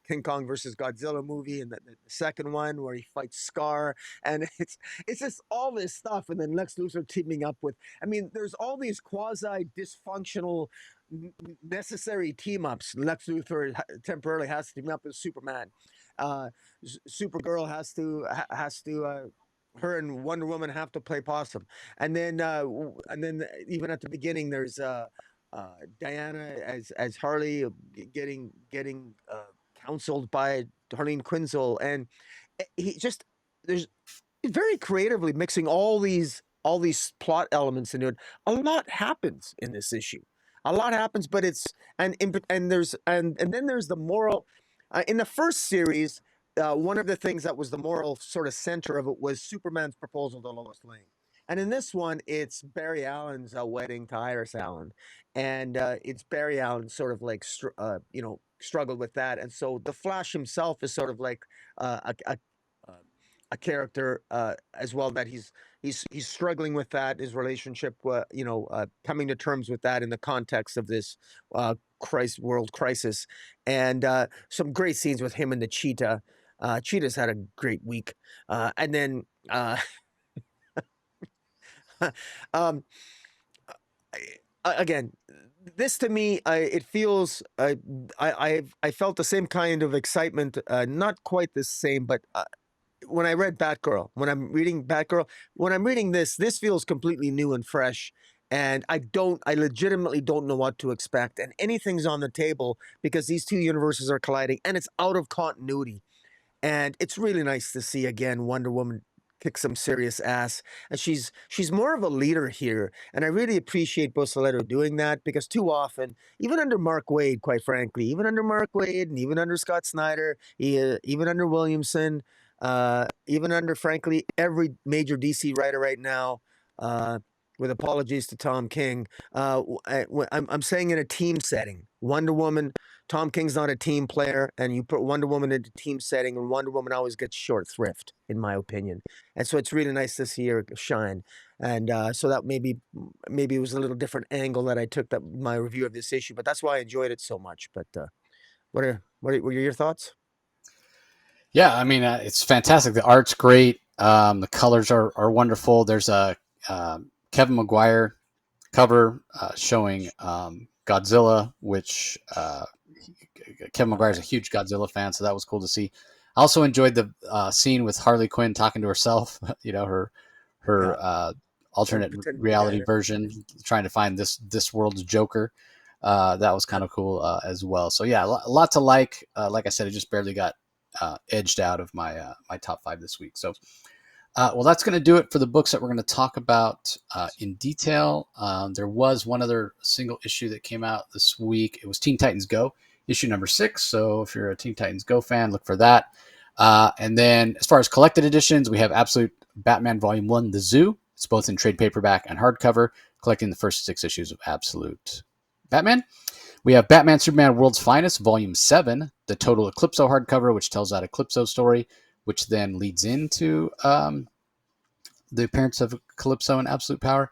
King Kong versus Godzilla movie, and the second one where he fights Scar, and it's just all this stuff, and then Lex Luthor teaming up with. I mean, there's all these quasi dysfunctional necessary team ups. Lex Luthor temporarily has to team up with Superman. Uh, Supergirl has to. Her and Wonder Woman have to play possum, and then even at the beginning, there's Diana as Harley getting counseled by Harleen Quinzel, and he just there's very creatively mixing all these plot elements into it. A lot happens in this issue. A lot happens, but it's and then there's the moral. In the first series, one of the things that was the moral sort of center of it was Superman's proposal to Lois Lane. And in this one, it's Barry Allen's wedding to Iris Allen, and it's Barry Allen sort of like struggled with that, and so the Flash himself is sort of like uh, a character as well that he's struggling with that his relationship coming to terms with that in the context of this world crisis, and some great scenes with him and the Cheetah. Cheetah's had a great week, and then um, again, this to me, it feels I felt the same kind of excitement, not quite the same, but when I read Batgirl, when I'm reading this feels completely new and fresh. And I legitimately don't know what to expect. And anything's on the table because these two universes are colliding and it's out of continuity. And it's really nice to see again Wonder Woman kick some serious ass. And she's more of a leader here. And I really appreciate Buccalato doing that because too often, even under Mark Waid, quite frankly, even under Mark Waid and even under Scott Snyder, even under Williamson, even under frankly every major DC writer right now, with apologies to Tom King, I'm saying in a team setting, Wonder Woman Tom King's not a team player, and you put Wonder Woman into team setting, and Wonder Woman always gets short thrift, in my opinion. And so it's really nice to see her shine. And so that maybe it was a little different angle that I took my review of this issue, but that's why I enjoyed it so much. But what are your thoughts? Yeah, I mean, it's fantastic. The art's great. The colors are wonderful. There's a Kevin Maguire cover showing Godzilla, which Kevin Maguire is a huge Godzilla fan, so that was cool to see. I also enjoyed the scene with Harley Quinn talking to herself. Her alternate reality version, trying to find this world's Joker. That was kind of cool as well. So yeah, a lot to like. Like I said, it just barely got edged out of my my top 5 this week. So, well, that's going to do it for the books that we're going to talk about in detail. There was one other single issue that came out this week. It was Teen Titans Go, issue number 6. So if you're a Teen Titans Go fan, look for that. And then as far as collected editions, we have Absolute Batman Volume 1, The Zoo. It's both in trade paperback and hardcover, collecting the first 6 issues of Absolute Batman. We have Batman Superman World's Finest, Volume 7, the Total Eclipso hardcover, which tells that Eclipso story, which then leads into the appearance of Calypso and Absolute Power.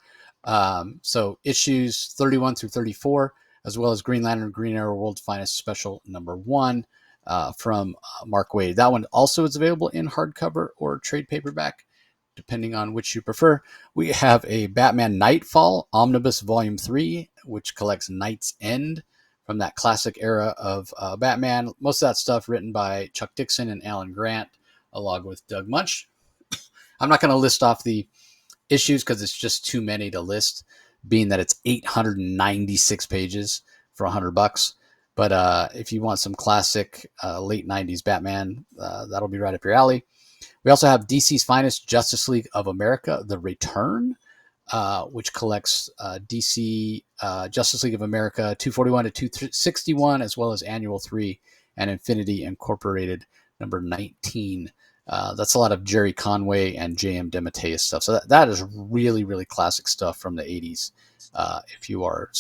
So issues 31 through 34, as well as Green Lantern Green Arrow World's Finest Special number 1 from Mark Waid. That one also is available in hardcover or trade paperback, depending on which you prefer. We have a Batman Nightfall Omnibus Volume 3, which collects Night's End from that classic era of Batman. Most of that stuff written by Chuck Dixon and Alan Grant, along with Doug Munch. I'm not going to list off the issues because it's just too many to list, being that it's 896 pages for $100. But if you want some classic late 90s Batman, that'll be right up your alley. We also have DC's Finest Justice League of America, The Return, which collects DC Justice League of America 241 to 261, as well as Annual 3 and Infinity Incorporated number 19. That's a lot of Jerry Conway and J.M. DeMatteis stuff. So that is really, really classic stuff from the 80s. If you are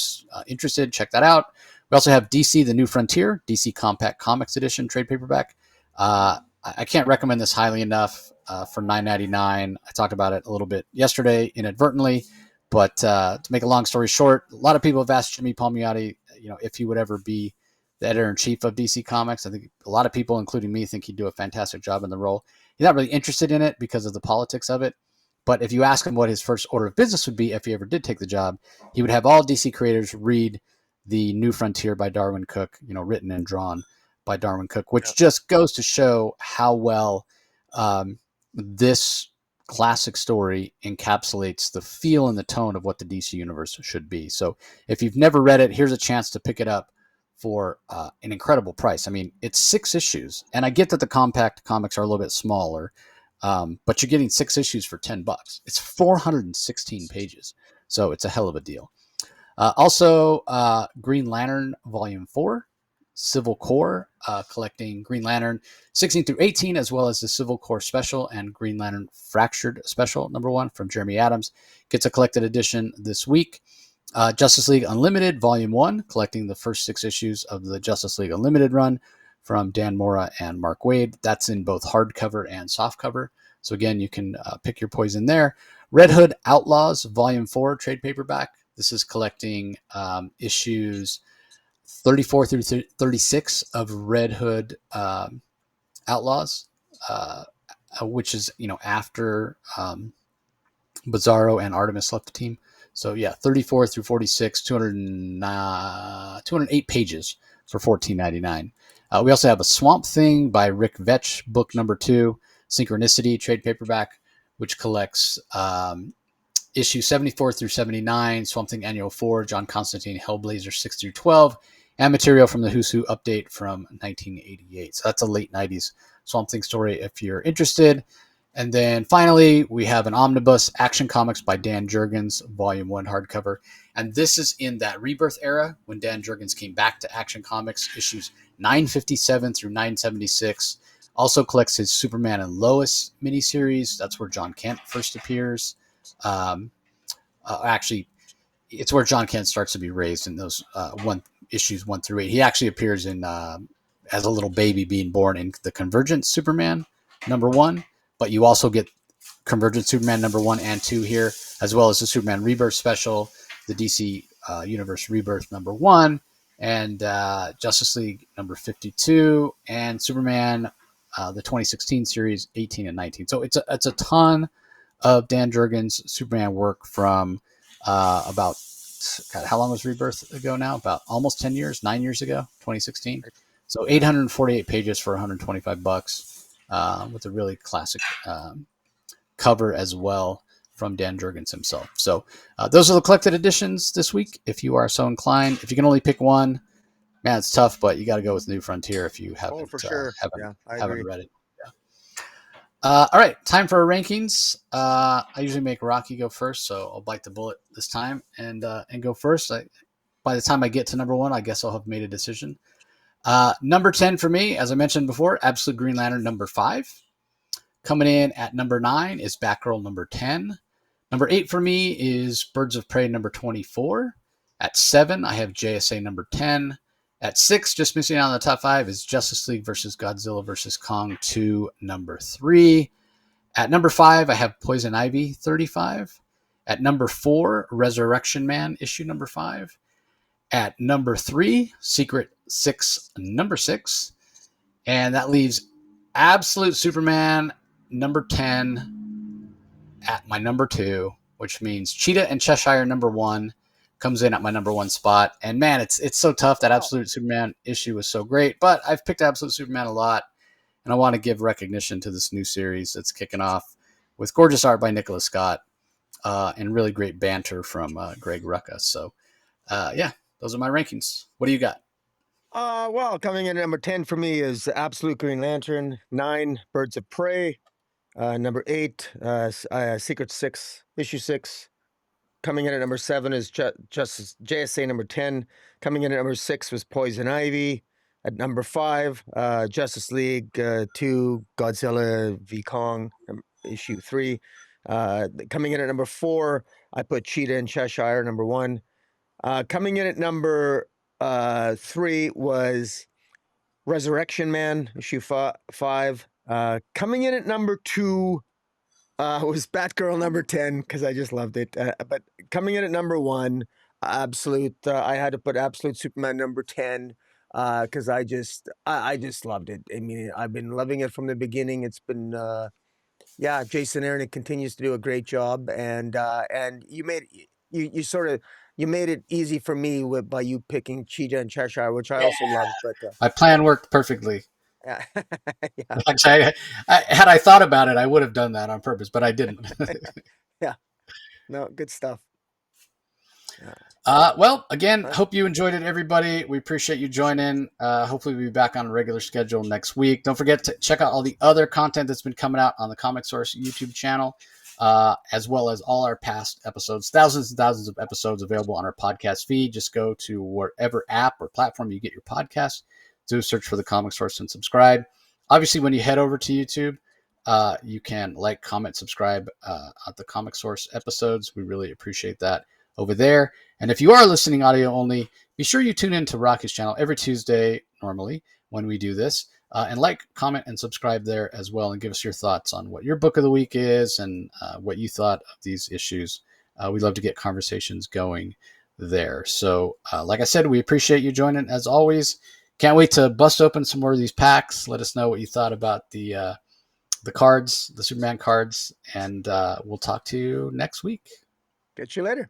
interested, check that out. We also have DC The New Frontier, DC Compact Comics Edition, trade paperback. I can't recommend this highly enough for $9.99. I talked about it a little bit yesterday inadvertently, but to make a long story short, a lot of people have asked Jimmy Palmiotti, if he would ever be the editor-in-chief of DC Comics. I think a lot of people, including me, think he'd do a fantastic job in the role. He's not really interested in it because of the politics of it. But if you ask him what his first order of business would be if he ever did take the job, he would have all DC creators read The New Frontier by Darwin Cook, written and drawn by Darwin Cook, which just goes to show how well this classic story encapsulates the feel and the tone of what the DC universe should be. So if you've never read it, here's a chance to pick it up for an incredible price. I mean, it's 6 issues, and I get that the compact comics are a little bit smaller, but you're getting 6 issues for $10. It's 416 pages, so it's a hell of a deal. Also, Green Lantern Volume 4, Civil Corps, collecting Green Lantern 16 through 18, as well as the Civil Corps Special and Green Lantern Fractured Special number 1 from Jeremy Adams. Gets a collected edition this week. Justice League Unlimited Volume 1, collecting the first 6 issues of the Justice League Unlimited run from Dan Mora and Mark Waid. That's in both hardcover and softcover. So again, you can pick your poison there. Red Hood Outlaws Volume 4, trade paperback. This is collecting issues 34 through 36 of Red Hood Outlaws, which is, after Bizarro and Artemis left the team. So yeah, 34 through 46, 208 pages for $14.99. We also have a Swamp Thing by Rick Vetch, book number 2, Synchronicity, trade paperback, which collects issue 74 through 79, Swamp Thing Annual 4, John Constantine Hellblazer 6 through 12, and material from the Who's Who update from 1988. So that's a late 90s Swamp Thing story if you're interested. And then finally, we have an omnibus, Action Comics by Dan Jurgens, Volume 1 hardcover. And this is in that Rebirth era when Dan Jurgens came back to Action Comics, issues 957 through 976. Also collects his Superman and Lois miniseries. That's where John Kent first appears. Actually, it's where John Kent starts to be raised in those issues 1 through 8. He actually appears in as a little baby being born in the Convergence Superman #1, but you also get Convergence Superman #1 and 2 here, as well as the Superman Rebirth special, the DC Universe Rebirth #1, and Justice League #52, and Superman the 2016 series 18 and 19. So it's a ton of Dan Jurgens Superman work from about, God, how long was Rebirth ago now? About almost 10 years, 9 years ago, 2016. So 848 pages for $125 with a really classic cover as well from Dan Jurgens himself. So those are the collected editions this week, if you are so inclined. If you can only pick one, man, it's tough, but you got to go with New Frontier if you haven't, for sure. haven't read it. All right, time for our rankings. I usually make Rocky go first, so I'll bite the bullet this time and go first. By the time I get to #1, I guess I'll have made a decision. Number 10 for me, as I mentioned before, Absolute Green Lantern #5. Coming in at #9 is Batgirl #10. Number 8 for me is Birds of Prey #24. At 7, I have JSA #10. At 6, just missing out on the top 5, is Justice League versus Godzilla versus Kong 2 #3. At #5, I have Poison Ivy 35. At #4, Resurrection Man issue #5. At #3, Secret 6 #6. And that leaves Absolute Superman #10 at my #2, which means Cheetah and Cheshire #1 comes in at my #1 spot. And man, it's so tough. That Absolute Superman issue was so great, but I've picked Absolute Superman a lot, and I want to give recognition to this new series that's kicking off with gorgeous art by Nicola Scott and really great banter from Greg Rucka. So yeah, those are my rankings. What do you got? Well, coming in at #10 for me is Absolute Green Lantern. 9, Birds of Prey. #8, Secret 6, issue 6. Coming in at #7 is Justice JSA #10. Coming in at #6 was Poison Ivy. At #5, Justice League 2, Godzilla v Kong, issue 3. Coming in at #4, I put Cheetah and Cheshire #1. Coming in at #3 was Resurrection Man, issue 5. Coming in at #2 was Batgirl #10 because I just loved it. But coming in at #1, Absolute. I had to put Absolute Superman #10 because I just loved it. I mean, I've been loving it from the beginning. It's been Jason Aaron continues to do a great job, and you made it easy for me by you picking Cheetah and Cheshire, which I also loved. But my plan worked perfectly. yeah. Actually, had I thought about it, I would have done that on purpose, but I didn't. Yeah. No, good stuff. Well, again, hope you enjoyed it, everybody. We appreciate you joining. Hopefully we'll be back on a regular schedule next week. Don't forget to check out all the other content that's been coming out on the Comic Source YouTube channel, as well as all our past episodes. Thousands and thousands of episodes available on our podcast feed. Just go to whatever app or platform you get your podcast. Do a search for the Comic Source and subscribe. Obviously, when you head over to YouTube, you can like, comment, subscribe at the Comic Source episodes. We really appreciate that over there. And if you are listening audio only, be sure you tune in to Rocky's channel every Tuesday, normally, when we do this. And like, comment, and subscribe there as well, and give us your thoughts on what your book of the week is and what you thought of these issues. We'd love to get conversations going there. So, like I said, we appreciate you joining as always. Can't wait to bust open some more of these packs. Let us know what you thought about the cards, the Superman cards, and we'll talk to you next week. Catch you later.